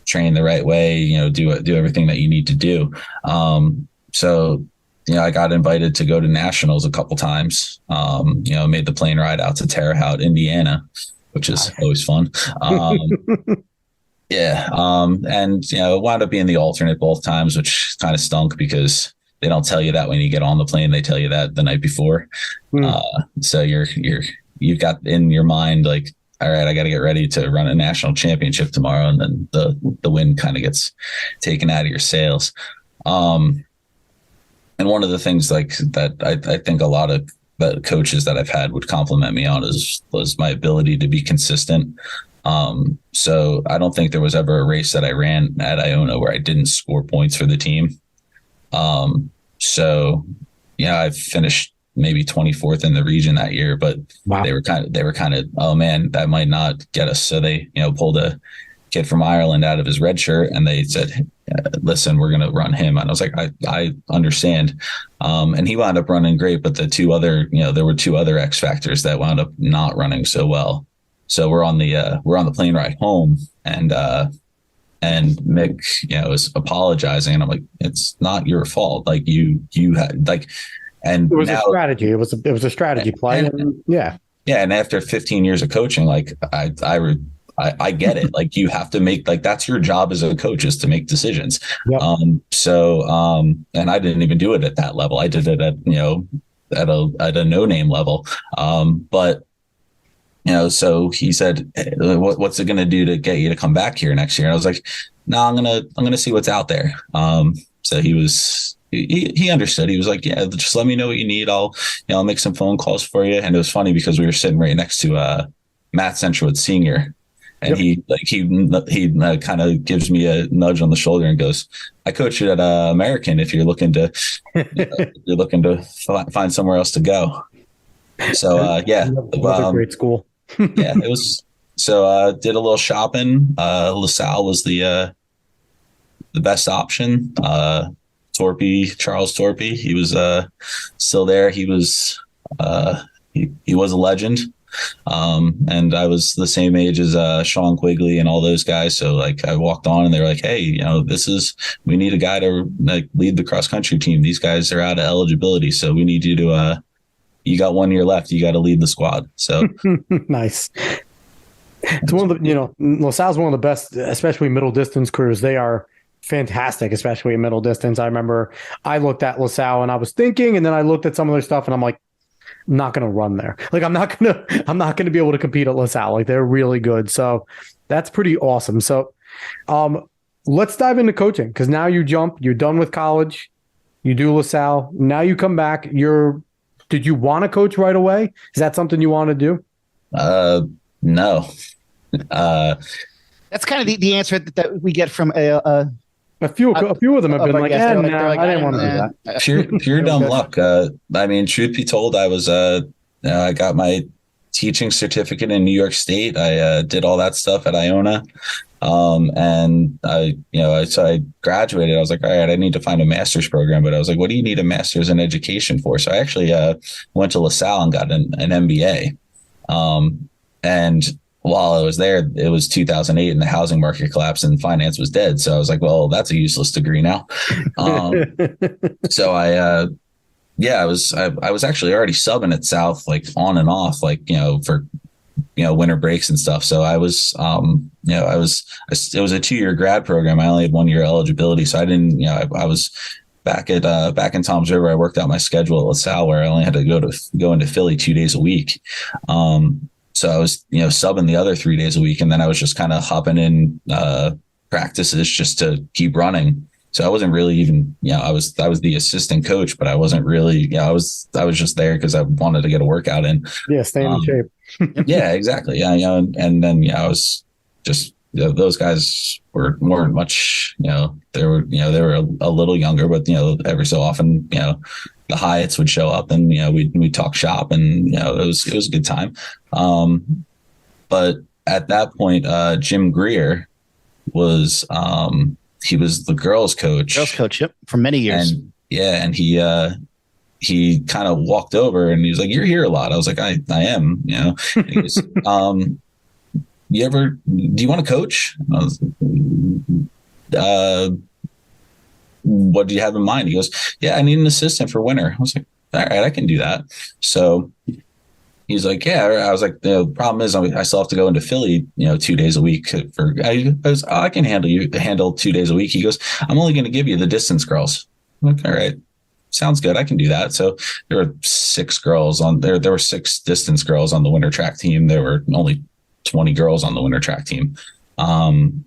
C: train the right way, do everything that you need to do. So, I got invited to go to nationals a couple times, made the plane ride out to Terre Haute, Indiana, which is always fun. Yeah. And, wound up being the alternate both times, which kind of stunk, because they don't tell you that when you get on the plane. They tell you that the night before. So you've got in your mind, like, all right, I got to get ready to run a national championship tomorrow. And then the wind kind of gets taken out of your sails. And one of the things like that I think a lot of the coaches that I've had would compliment me on was my ability to be consistent. So I don't think there was ever a race that I ran at Iona where I didn't score points for the team. So I finished maybe 24th in the region that year, but wow. they were kind of, oh man, that might not get us. So they, pulled a kid from Ireland out of his red shirt, and they said, listen, we're going to run him. And I was like, I understand. And he wound up running great, but there were two other X factors that wound up not running so well. So we're on the plane ride home, and Mick, was apologizing, and I'm like, it's not your fault. Like you had like, and
A: it was a strategy. It was a strategy play. Yeah.
C: And after 15 years of coaching, like I get it. Like you have to make, like, that's your job as a coach, is to make decisions. Yep. And I didn't even do it at that level. I did it at a no-name level. But so he said, hey, what's it going to do to get you to come back here next year? And I was like, no, I'm going to see what's out there. So he understood. He was like, yeah, just let me know what you need. I'll make some phone calls for you. And it was funny because we were sitting right next to Matt Centrowood Senior. And yep. he kind of gives me a nudge on the shoulder and goes, I coach you at American if you're looking to find somewhere else to go. So yeah,
A: a great school.
C: Yeah, it was. So did a little shopping. LaSalle was the best option. Charles Torpy, he was still there. He was he was a legend. And I was the same age as Sean Quigley and all those guys. So like I walked on and they were like, hey, we need a guy to like lead the cross country team. These guys are out of eligibility. So we need you to, you got 1 year left. You got to lead the squad. So
A: nice. It's one of the, LaSalle's one of the best, especially middle distance crews. They are fantastic, especially in middle distance. I remember I looked at LaSalle and I was thinking, and then I looked at some of their stuff and I'm like, I'm not going to run there. Like, I'm not going to be able to compete at LaSalle. Like, they're really good. So that's pretty awesome. So let's dive into coaching, because now you're done with college. You do LaSalle. Now you come back. Did you want to coach right away? Is that something you want to do?
C: No.
B: That's kind of the answer that we get from a
A: few of them have been like, I didn't want to do
C: that. Pure dumb luck. I mean, truth be told, I was I got my teaching certificate in New York State. I did all that stuff at Iona. And so I graduated. I was like, all right, I need to find a master's program. But I was like, what do you need a master's in education for? So I actually went to LaSalle and got an MBA. And while I was there, it was 2008 and the housing market collapsed and finance was dead. So I was like, well, that's a useless degree now. So I was actually already subbing at South, like on and off, like, for, winter breaks and stuff. So I was, it was a 2-year grad program. I only had 1 year eligibility. So I didn't, I was back in Toms River. I worked out my schedule at LaSalle where I only had to go into Philly 2 days a week. So I was, subbing the other 3 days a week. And then I was just kind of hopping in practices just to keep running. So I wasn't really even, I was the assistant coach, but I wasn't really, I was just there because I wanted to get a workout in.
A: Yeah, staying in shape.
C: Yeah, exactly. Yeah, and then I was just, those guys were more much, they were a little younger, but every so often, the Hyatts would show up and, we'd talk shop and, it was a good time. But at that point, Jim Greer was, he was the girls coach.
B: Yep, for many years.
C: And he kind of walked over and he was like, "You're here a lot." I was like, I am, And he goes, do you want to coach? I was, what do you have in mind? He goes, "Yeah, I need an assistant for winter." I was like, all right, I can do that. So he's like, yeah. I was like, the problem is I still have to go into Philly, 2 days a week I can handle 2 days a week. He goes, "I'm only going to give you the distance girls." I'm like, all right, sounds good. I can do that. So there were 6 girls on there. There were 6 distance girls on the winter track team. There were only 20 girls on the winter track team. And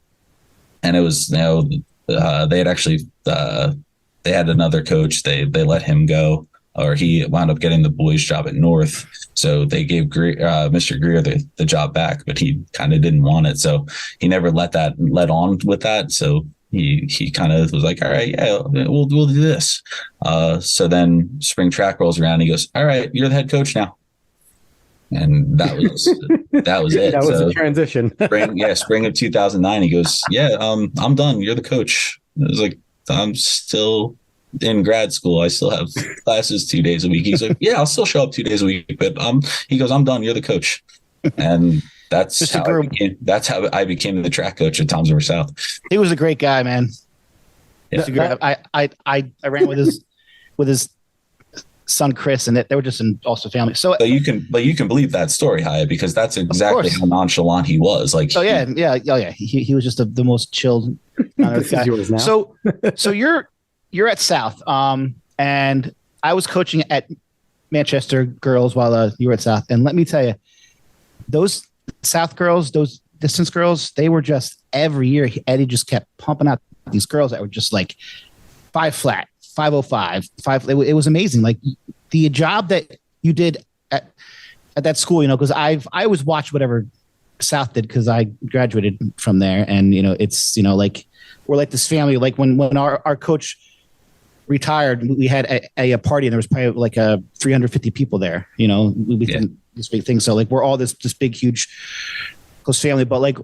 C: it was, they had actually, they had another coach. They let him go, or he wound up getting the boys' job at North. So they gave Mr. Greer the job back, but he kind of didn't want it. So he never let on with that. So he kind of was like, all right, yeah, we'll do this. So then spring track rolls around. And he goes, all right, you're the head coach now. And that was it.
A: That was the transition.
C: Spring of 2009. He goes, yeah, I'm done. You're the coach. I was like, I'm still in grad school. I still have classes 2 days a week. He's like, yeah, I'll still show up 2 days a week, but he goes, I'm done. You're the coach. And that's how I became the track coach at Toms River South.
B: He was a great guy, man. Yeah. I ran with his son Chris, and they were just an awesome family. So,
C: but you can believe that story, Hyatt, because that's exactly how nonchalant he was. Like,
B: oh yeah. He was just the most chilled.
A: This is yours now.
B: So you're at South, and I was coaching at Manchester girls while you were at South, and let me tell you, those South girls, those distance girls, they were just every year. Eddie just kept pumping out these girls that were just like 5 flat. 505, 5. It was amazing. Like the job that you did at that school, because I always watched whatever South did because I graduated from there, and it's like we're like this family. Like when our coach retired, we had a party and there was probably like 350 people there. We did this big thing. So like we're all this big huge close family. But like,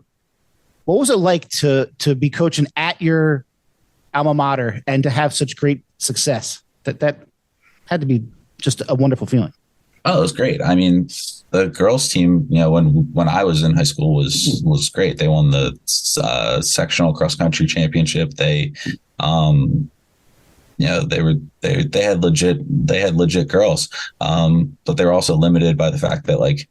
B: what was it like to be coaching at your alma mater and to have such great success? That had to be just a wonderful feeling.
C: Oh, it was great. I mean, the girls team, when I was in high school was great. They won the sectional cross country championship. They, they had legit girls, but they were also limited by the fact that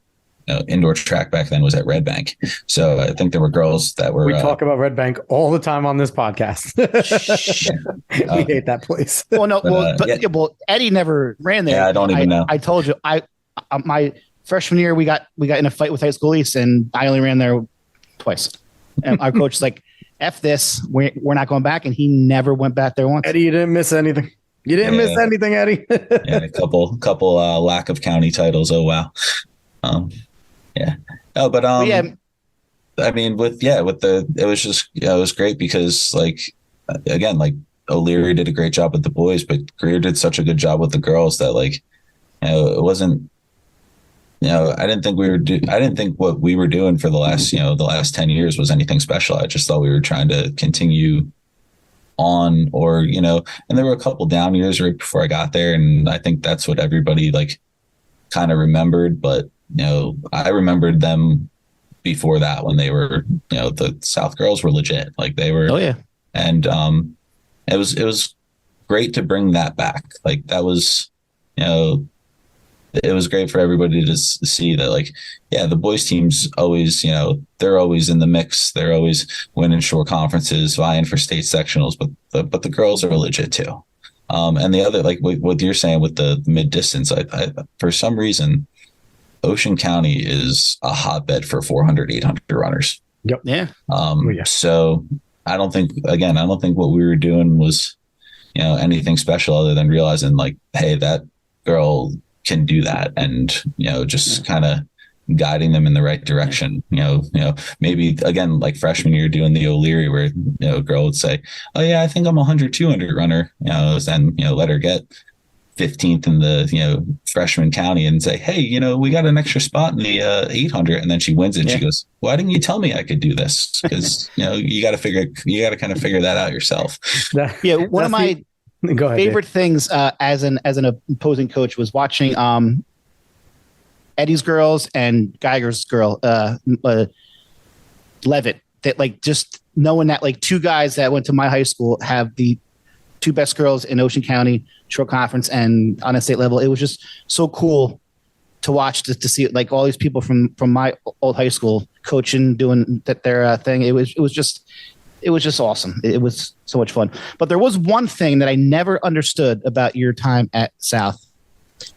C: indoor track back then was at Red Bank. So I think there were girls that were.
A: We talk about Red Bank all the time on this podcast. We hate that place.
B: Well, no, but Eddie never ran there.
C: Yeah, I don't even know.
B: I told you, my freshman year we got in a fight with High School East, and I only ran there twice. And our coach was like, "F this, we're not going back," and he never went back there once.
A: Eddie, you didn't miss anything. You didn't miss anything, Eddie.
C: Yeah, a couple lack of county titles. Oh wow. Yeah. Oh, but
B: yeah.
C: I mean, it was great because again, O'Leary did a great job with the boys, but Greer did such a good job with the girls that it wasn't. I didn't think what we were doing for the last 10 years was anything special. I just thought we were trying to continue on, and there were a couple down years right before I got there, and I think that's what everybody kind of remembered, but I remembered them before that when they were, the South girls were legit. They were,
B: oh yeah.
C: And it was great to bring that back. That was, it was great for everybody to see that the boys teams always, they're always in the mix. They're always winning short conferences, vying for state sectionals, but the girls are legit too. And the other, what you're saying with the mid distance, I for some reason, Ocean County is a hotbed for 400, 800 runners.
A: Yep.
B: Yeah.
C: So I don't think what we were doing was, anything special other than realizing hey, that girl can do that. And, just kind of guiding them in the right direction. Maybe again, freshman year doing the O'Leary where, a girl would say, oh yeah, I think I'm a 100, 200 runner, and, let her get 15th in the, freshman county and say, hey, we got an extra spot in the 800. And then she wins it. And she goes, why didn't you tell me I could do this? Because, you got to kind of figure that out yourself.
B: One of my favorite things as an opposing coach was watching Eddie's girls and Geiger's girl, Levitt, that just knowing that two guys that went to my high school have the two best girls in Ocean County short conference and on a state level. It was just so cool to watch, to see all these people from my old high school coaching, doing their thing. It was just awesome. It was so much fun. But there was one thing that I never understood about your time at South.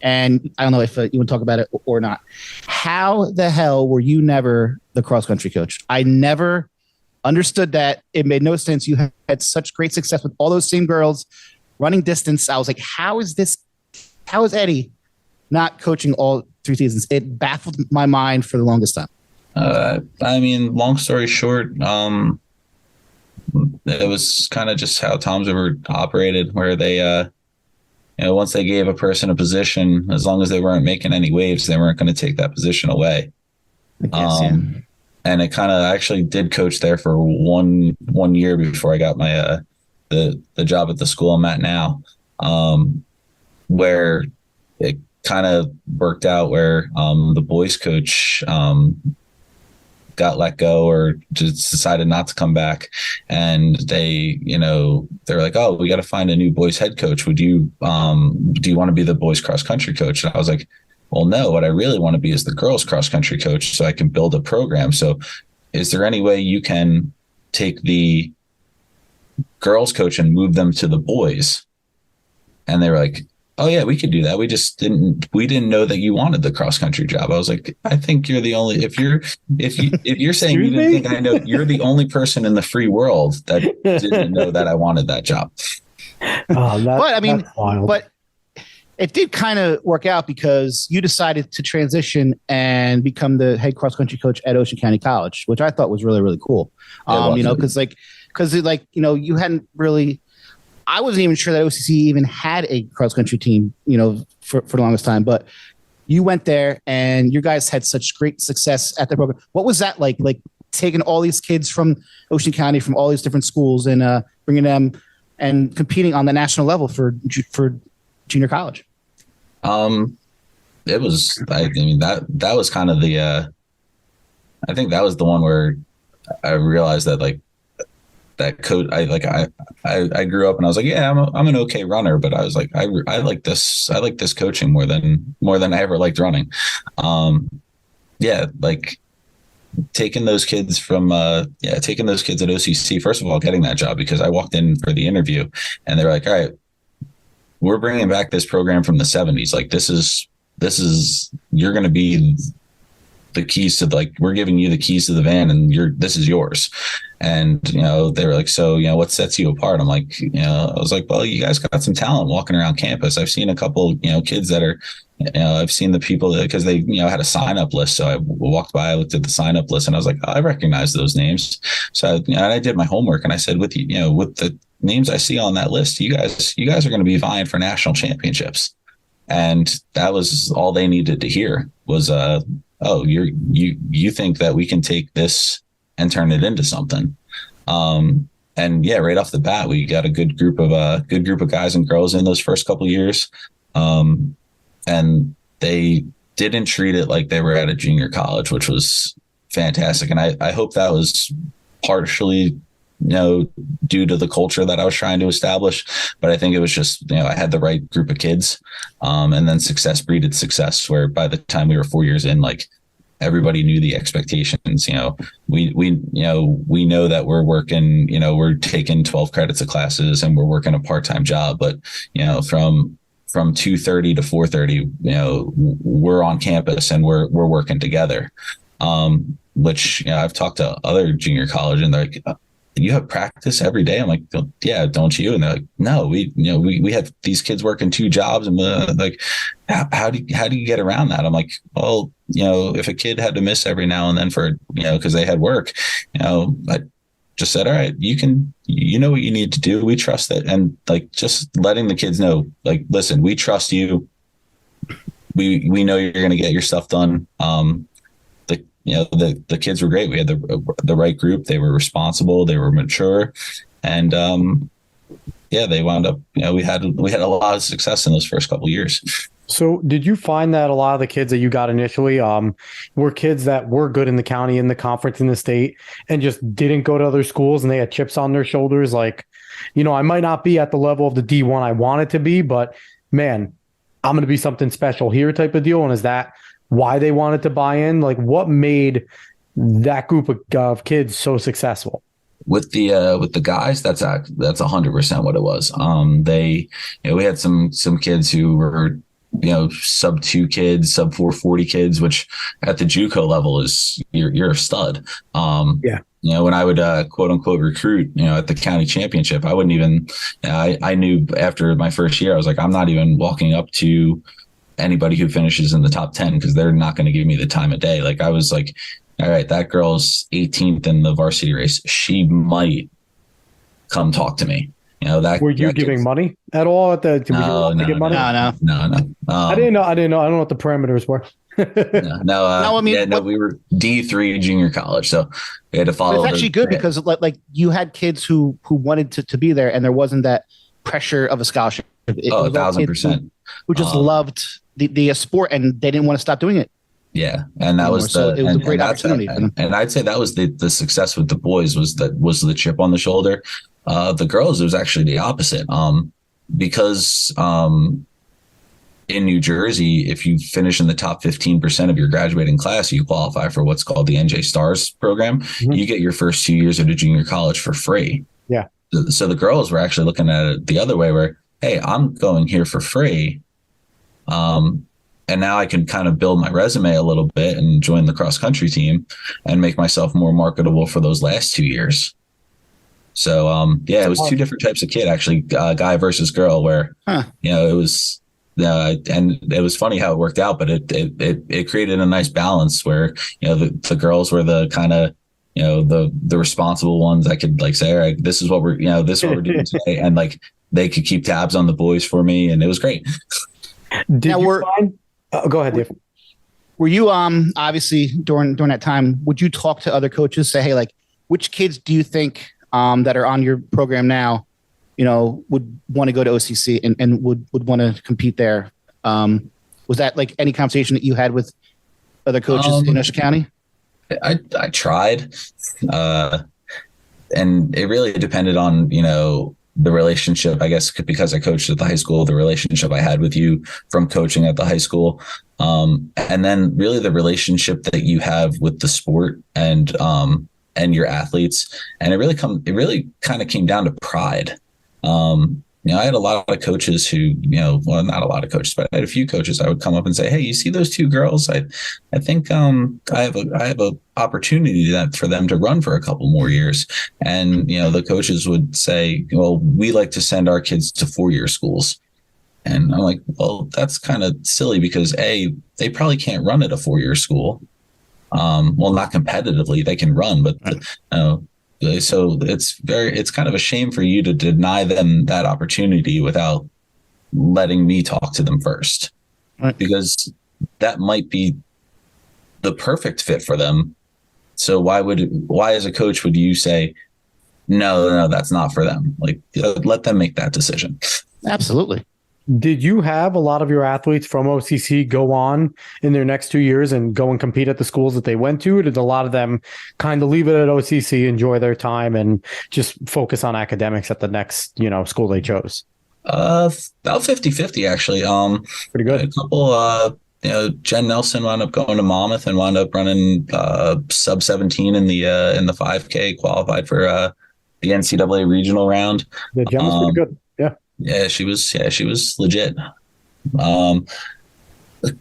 B: And I don't know if you want to talk about it or not. How the hell were you never the cross country coach? I never understood that. It made no sense. You had such great success with all those same girls running distance. I was like, how is Eddie not coaching all 3 seasons? It baffled my mind for the longest time.
C: I mean, long story short, it was kind of just how Tom's River operated, where they, once they gave a person a position, as long as they weren't making any waves, they weren't going to take that position away.
B: I guess,
C: And it kind of actually did coach there for one year before I got my the job at the school I'm at now, where it kind of worked out where the boys coach got let go or just decided not to come back, and they're like, oh, we got to find a new boys head coach. Do you want to be the boys cross country coach? And I was like, well, no, what I really want to be is the girls cross country coach so I can build a program. So is there any way you can take the girls coach and move them to the boys? And they were like, oh yeah, we could do that. We didn't know that you wanted the cross country job. I was like, I think you're the only, if you're saying you didn't think I know, you're the only person in the free world that didn't know that I wanted that job.
B: But it did kind of work out because you decided to transition and become the head cross country coach at Ocean County College, which I thought was really, really cool. Because you hadn't really, I wasn't even sure that OCC even had a cross country team, for the longest time, but you went there and you guys had such great success at the program. What was that like taking all these kids from Ocean County, from all these different schools and bringing them and competing on the national level for junior college?
C: it was, I mean, that was kind of I think that was the one where I realized that like that coach, I grew up and I was like, yeah, I'm an okay runner, but I was like, I like this coaching more than I ever liked running. Yeah, like taking those kids at OCC, first of all, getting that job because I walked in for the interview and they're like, all right, we're bringing back this program from the 70s. Like you're going to be the keys to, like, we're giving you the keys to the van and this is yours. And, they were like, so, what sets you apart? I'm like, I was like, well, you guys got some talent walking around campus. I've seen a couple, kids that are, I've seen the people that, because they, had a sign up list. So I walked by, I looked at the sign up list and I was like, oh, I recognize those names. So, I did my homework and I said, with the names I see on that list, you guys are going to be vying for national championships. And that was all they needed to hear was, oh, you think that we can take this and turn it into something. And yeah, right off the bat, we got a good group of guys and girls in those first couple of years. And they didn't treat it like they were at a junior college, which was fantastic. And I hope that was partially, due to the culture that I was trying to establish. But I think it was just, I had the right group of kids. And then success breeded success, where by the time we were 4 years in, like, everybody knew the expectations. We know that we're working, we're taking 12 credits of classes and we're working a part-time job, but, from 2:30 to 4:30, we're on campus and we're working together. Which, I've talked to other junior college and they're like, you have practice every day? I'm like, yeah, don't you? And they're like, no, we have these kids working 2 jobs, and like, how do you get around that? I'm like, well, if a kid had to miss every now and then for, because they had work, I just said, all right, you know what you need to do. We trust that. And like, just letting the kids know, like, listen, we trust you. We know you're going to get your stuff done. The kids were great. We had the right group. They were responsible. They were mature, and they wound up. We had a lot of success in those first couple of years.
A: So, did you find that a lot of the kids that you got initially were kids that were good in the county, in the conference, in the state, and just didn't go to other schools, and they had chips on their shoulders? Like, I might not be at the level of the D1 I wanted to be, but man, I'm going to be something special here, type of deal. And is that why they wanted to buy in? Like, what made that group of kids so successful?
C: With the guys, that's 100% what it was. We had some kids who were, sub 2 kids, sub 440 kids, which at the JUCO level is you're a stud.
A: Yeah.
C: When I would quote unquote recruit, at the county championship, I wouldn't even. I knew after my first year, I was like, I'm not even walking up to anybody who finishes in the top 10 because they're not going to give me the time of day. Like, I was like, all right, that girl's 18th in the varsity race. She might come talk to me. Were you
A: giving money at all at the?
C: No.
A: I didn't know. I don't know what the parameters were.
C: We were D3 junior college, so we had to follow.
B: It's actually good because like you had kids who wanted to be there, and there wasn't that pressure of a scholarship.
C: 1,000%.
B: Who just loved the sport and they didn't want to stop doing it.
C: Yeah, and that was
B: it was a great opportunity for them.
C: And I'd say that was the success with the boys was the chip on the shoulder. The girls, it was actually the opposite. Because in New Jersey, if you finish in the top 15% of your graduating class, you qualify for what's called the NJ Stars program. Mm-hmm. You get your first 2 years at a junior college for free.
A: Yeah.
C: So the girls were actually looking at it the other way, where, hey, I'm going here for free. And now I can kind of build my resume a little bit and join the cross country team and make myself more marketable for those last 2 years. So, it was 2 different types of kid, actually, guy versus girl, where, it was, and it was funny how it worked out, but it created a nice balance where, the girls were the kind of, the responsible ones. I could like say, all right, this is what we're doing today. And like, they could keep tabs on the boys for me. And it was great.
A: Go ahead, Dave.
B: Were you obviously during that time, would you talk to other coaches, say, hey, like, which kids do you think that are on your program now, would want to go to OCC and would want to compete there? Was that like any conversation that you had with other coaches in Usher County?
C: I tried, and it really depended on, the relationship, I guess, because I coached at the high school, the relationship I had with you from coaching at the high school. And then really the relationship that you have with the sport and your athletes. And it really kind of came down to pride. I had a lot of coaches who, well, not a lot of coaches, but I had a few coaches. I would come up and say, "Hey, you see those two girls? I think I have a opportunity for them to run for a couple more years." And the coaches would say, "Well, we like to send our kids to 4-year schools." And I'm like, "Well, that's kind of silly because they probably can't run at a 4-year school. Well, not competitively, they can run, but so it's kind of a shame for you to deny them that opportunity without letting me talk to them first,
B: right? Because
C: that might be the perfect fit for them. So why as a coach would you say, no, that's not for them? Like, let them make that decision."
B: Absolutely.
A: Did you have a lot of your athletes from OCC go on in their next 2 years and go and compete at the schools that they went to? Or did a lot of them kind of leave it at OCC, enjoy their time, and just focus on academics at the next, school they chose?
C: About 50-50, actually.
A: Pretty good.
C: A couple, Jen Nelson wound up going to Monmouth and wound up running sub 17 in the 5K, qualified for the NCAA regional round.
A: Yeah, Jen was pretty good. Yeah.
C: Yeah, she was legit. A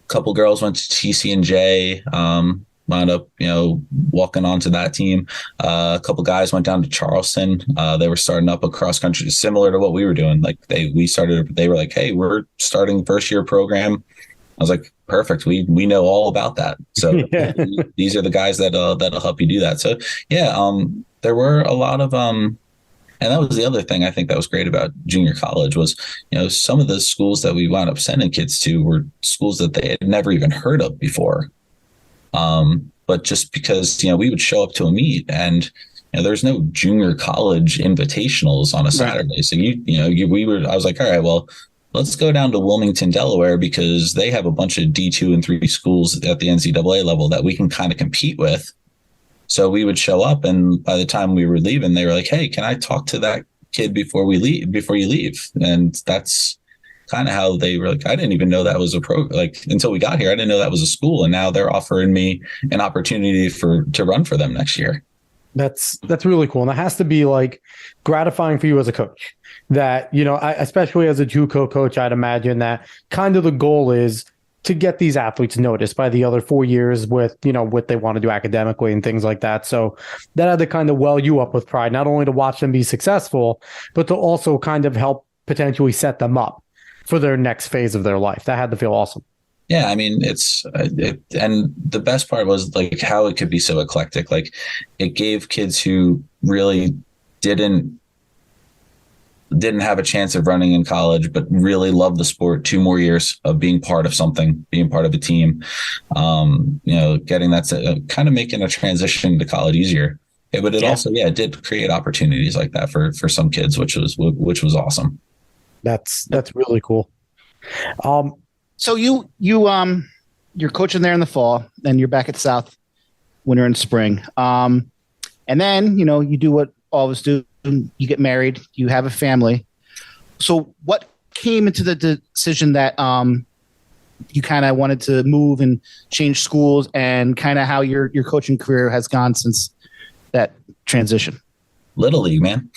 C: couple girls went to TC&J, wound up, walking onto that team. A couple guys went down to Charleston. They were starting up a cross country similar to what we were doing. Like they were like, "Hey, we're starting first year program." I was like, "Perfect. We know all about that." So
A: Yeah.
C: These are the guys that'll help you do that. So yeah, there were a lot of, and that was the other thing I think that was great about junior college was, some of the schools that we wound up sending kids to were schools that they had never even heard of before. But just because, we would show up to a meet and, there's no junior college invitationals on a Saturday. Right. So I was like, all right, well, let's go down to Wilmington, Delaware, because they have a bunch of D2 and 3 schools at the NCAA level that we can kind of compete with. So we would show up, and by the time we were leaving, they were like, "Hey, can I talk to that kid before you leave?" And that's kind of how they were like, I didn't even know that was until we got here, I didn't know that was a school. And now they're offering me an opportunity to run for them next year.
A: That's really cool. And it has to be like gratifying for you as a coach that, especially as a JUCO coach, I'd imagine that kind of the goal is to get these athletes noticed by the other 4 years with, what they want to do academically and things like that. So that had to kind of well you up with pride, not only to watch them be successful, but to also kind of help potentially set them up for their next phase of their life. That had to feel awesome.
C: Yeah, I mean, and the best part was like how it could be so eclectic. Like it gave kids who really didn't have a chance of running in college, but really loved the sport, 2 more years of being part of something, being part of a team, getting that kind of making a transition to college easier. But it also, it did create opportunities like that for some kids, which was awesome.
A: That's really cool.
B: So you're coaching there in the fall, and you're back at South winter and spring. And then, you do what all of us do. You get married, you have a family. So what came into the decision that you kind of wanted to move and change schools, and kind of how your coaching career has gone since that transition?
C: Little League, man.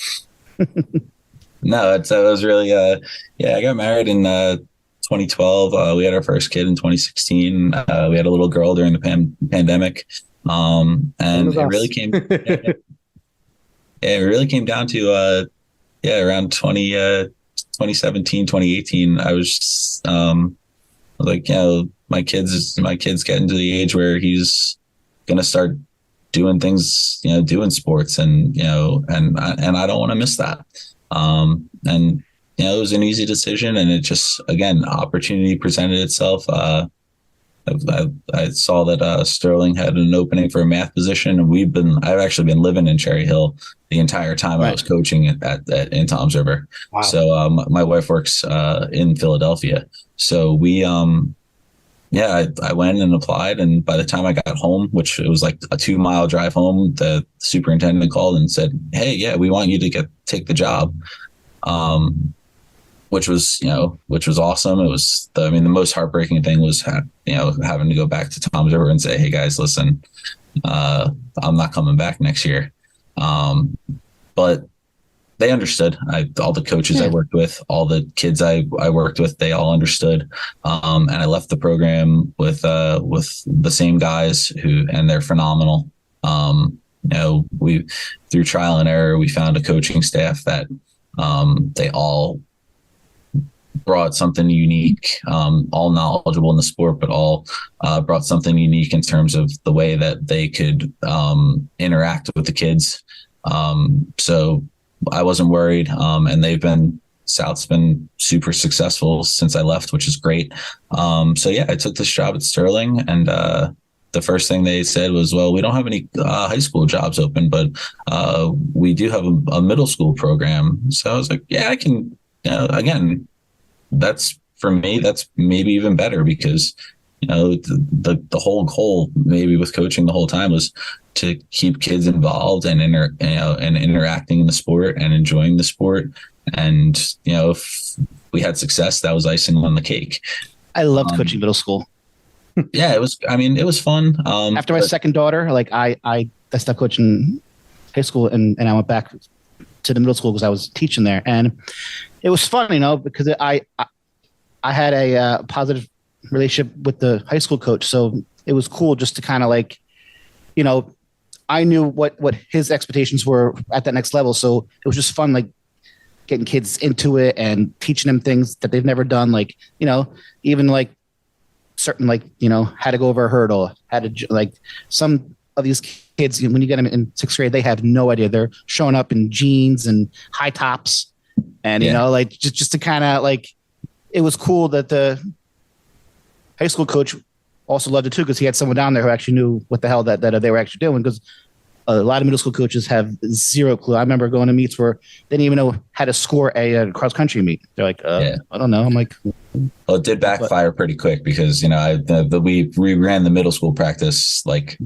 C: No, it was really, I got married in 2012. We had our first kid in 2016. We had a little girl during the pandemic. And it really came... It really came down to, around 2017, 2018. I was like, my kid's getting to the age where he's going to start doing things, doing sports, and I don't want to miss that. And it was an easy decision, and it just, again, opportunity presented itself. I saw that Sterling had an opening for a math position, and I've actually been living in Cherry Hill the entire time I was coaching in Toms River. Wow. So my wife works in Philadelphia, so we yeah, I went and applied, and by the time I got home, which it was like a 2 mile drive home, the superintendent called and said, "Hey, yeah, we want you to take the job." Um, which was awesome. It was I mean, the most heartbreaking thing was having to go back to Tom's River and say, "Hey guys, listen, I'm not coming back next year." But they understood. All the coaches I worked with, all the kids I worked with, they all understood. And I left the program with the same guys and they're phenomenal. We through trial and error, we found a coaching staff that they all brought something unique, all knowledgeable in the sport, but all brought something unique in terms of the way that they could interact with the kids. So I wasn't worried. And South's been super successful since I left, which is great. So yeah, I took this job at Sterling, and the first thing they said was, well, we don't have any high school jobs open, but we do have a middle school program. So I was like, yeah, I can, again, that's for me, that's maybe even better because, the whole goal maybe with coaching the whole time was to keep kids involved and and interacting in the sport and enjoying the sport. And, if we had success, that was icing on the cake.
B: I loved coaching middle school.
C: Yeah, it was fun.
B: After my second daughter, like I stopped coaching high school and I went back to the middle school because I was teaching there, and it was fun, because I had a positive relationship with the high school coach, so it was cool just to kind of like, I knew what his expectations were at that next level, so it was just fun, like getting kids into it and teaching them things that they've never done, like even like certain how to go over a hurdle, how to like some of these kids when you get them in sixth grade, they have no idea. They're showing up in jeans and high tops, and like just to kind of like, it was cool that the high school coach also loved it too, because he had someone down there who actually knew what the hell that they were actually doing, because a lot of middle school coaches have zero clue. I remember going to meets where they didn't even know how to score a cross country meet. They're like, I don't know. I'm like,
C: well, it did backfire pretty quick because we ran the middle school practice like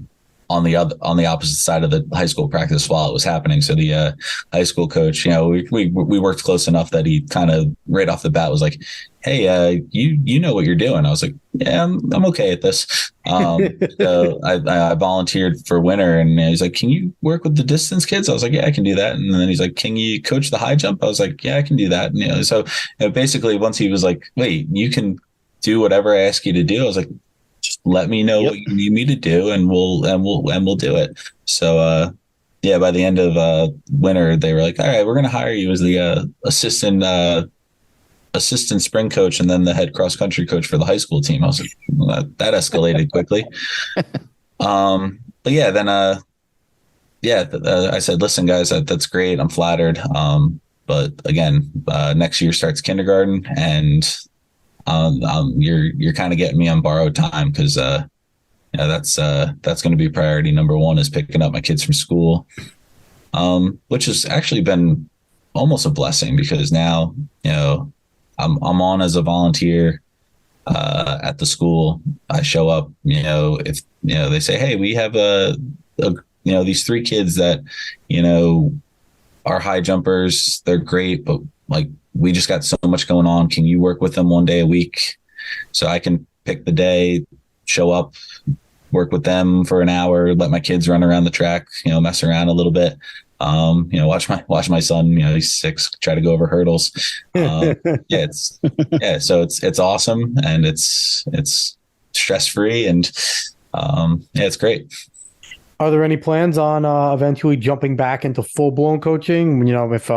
C: on the opposite side of the high school practice while it was happening. So the high school coach, we worked close enough that he kind of right off the bat was like, "Hey, you know what you're doing." I was like, "Yeah, I'm okay at this." So I volunteered for winter, and he's like, "Can you work with the distance kids?" I was like, "Yeah, I can do that." And then he's like, "Can you coach the high jump?" I was like, "Yeah, I can do that." And, so basically, once he was like, "Wait, you can do whatever I ask you to do," I was like, "Just let me know what you need me to do, and we'll do it." So yeah, by the end of winter, they were like, "All right, we're going to hire you as the assistant spring coach and then the head cross country coach for the high school team." I was like, well, that escalated quickly. But yeah, then I said, "Listen, guys, that's great. I'm flattered. But again, next year starts kindergarten, and you're kind of getting me on borrowed time because that's going to be priority number one, is picking up my kids from school, which has actually been almost a blessing because now I'm on as a volunteer at the school. I show up, if they say, "Hey, we have these 3 kids that are high jumpers. They're great, but like we just got so much going on. Can you work with them one day a week?" So I can pick the day, show up, work with them for an hour, let my kids run around the track, mess around a little bit. Watch my son, he's 6, try to go over hurdles. So it's awesome, and it's stress free, and it's great.
A: Are there any plans on eventually jumping back into full blown coaching? If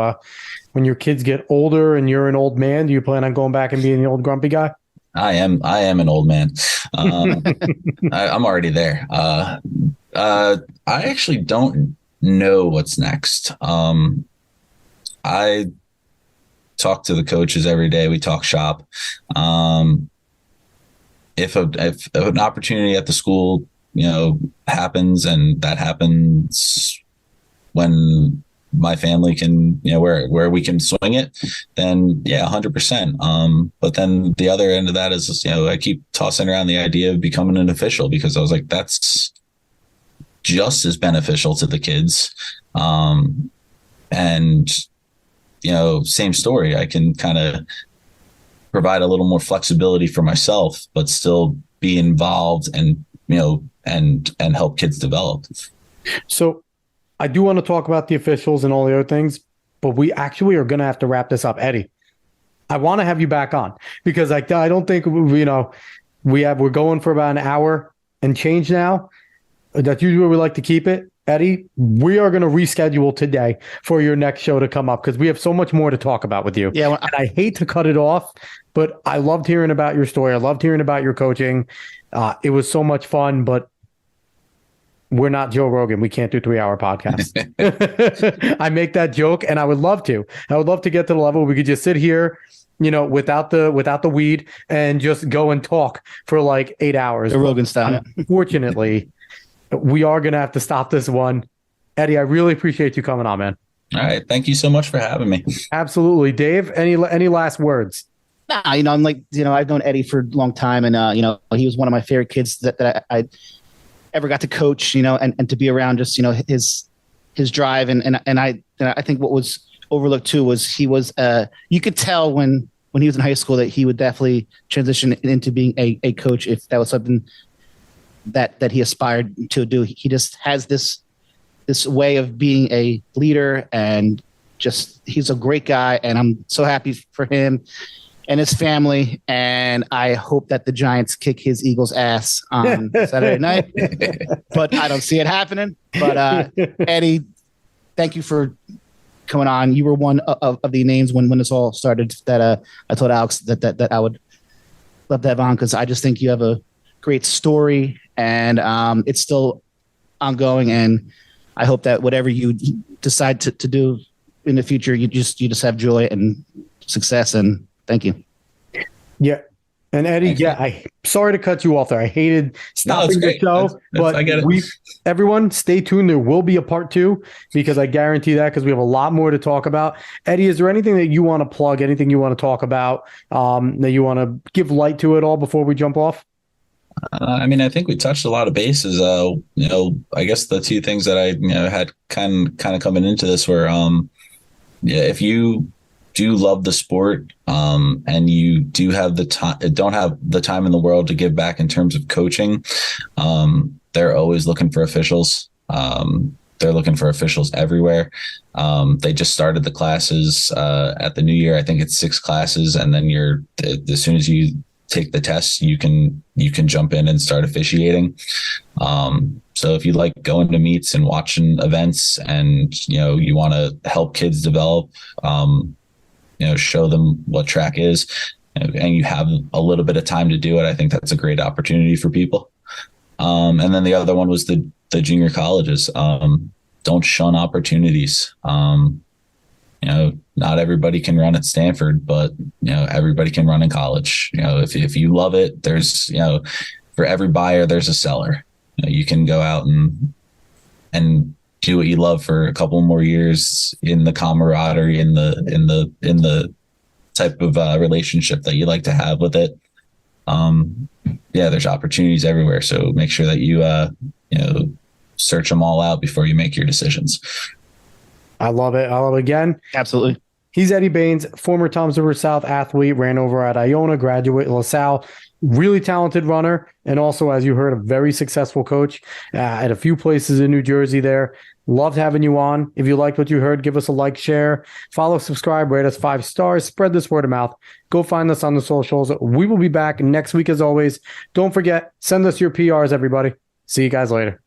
A: when your kids get older and you're an old man, do you plan on going back and being the old grumpy guy?
C: I am an old man. I'm already there. I actually don't know what's next. I talk to the coaches every day. We talk shop. If an opportunity at the school, happens, and that happens when my family can, where we can swing it, then yeah, 100%. But then the other end of that is, I keep tossing around the idea of becoming an official, because I was like, that's just as beneficial to the kids. And, same story. I can kind of provide a little more flexibility for myself, but still be involved and, and help kids develop.
A: So I do want to talk about the officials and all the other things, but we actually are going to have to wrap this up. Eddie, I want to have you back on, because I don't think, we're going for about an hour and change now. That's usually where we like to keep it. Eddie, we are going to reschedule today for your next show to come up, because we have so much more to talk about with you.
B: Yeah,
A: and I hate to cut it off, but I loved hearing about your story. I loved hearing about your coaching. It was so much fun, but we're not Joe Rogan. We can't do 3-hour podcasts. I make that joke, and I would love to. I would love to get to the level where we could just sit here, without the weed, and just go and talk for like 8 hours.
B: The Rogan style.
A: Unfortunately, we are going to have to stop this one. Eddie, I really appreciate you coming on, man.
C: All right. Thank you so much for having me.
A: Absolutely. Dave, any last words?
B: Nah, I'm like, I've known Eddie for a long time, and he was one of my favorite kids that I ever got to coach, and to be around, just his drive, and I think what was overlooked too was he was you could tell when he was in high school that he would definitely transition into being a coach if that was something that he aspired to do. He just has this way of being a leader, and just he's a great guy, and I'm so happy for him and his family, and I hope that the Giants kick his Eagles' ass on Saturday night, but I don't see it happening. But Eddie, thank you for coming on. You were one of the names when this all started that I told Alex that I would love to have on, because I just think you have a great story, and it's still ongoing, and I hope that whatever you decide to do in the future, you just have joy and success, and thank you.
A: Yeah. And Eddie, I'm sorry to cut you off there. I hated stopping the show, but
C: I get it.
A: Everyone stay tuned. There will be a part 2, because I guarantee that, because we have a lot more to talk about. Eddie, is there anything that you want to plug, anything you want to talk about, that you want to give light to it all before we jump off?
C: I think we touched a lot of bases. I guess the two things that I had kind of coming into this were, if you do love the sport, and you do have don't have the time in the world to give back in terms of coaching, they're always looking for officials. They're looking for officials everywhere. They just started the classes at the new year. I think it's 6 classes, and then as soon as you take the test, you can jump in and start officiating. So if you like going to meets and watching events, and you want to help kids develop, show them what track is, and you have a little bit of time to do it, I think that's a great opportunity for people. And then the other one was the junior colleges. Don't shun opportunities. Not everybody can run at Stanford, but everybody can run in college. If you love it, there's for every buyer there's a seller. You can go out and do what you love for a couple more years in the camaraderie, in the type of relationship that you like to have with it. There's opportunities everywhere. So make sure that you search them all out before you make your decisions.
A: I love it. Again.
B: Absolutely.
A: He's Eddie Baynes, former Toms River South athlete, ran over at Iona, graduate LaSalle, really talented runner, and also, as you heard, a very successful coach at a few places in New Jersey there. Loved having you on. If you liked what you heard, give us a like, share, follow, subscribe, rate us 5 stars, spread this word of mouth. Go find us on the socials. We will be back next week as always. Don't forget, send us your PRs, everybody. See you guys later.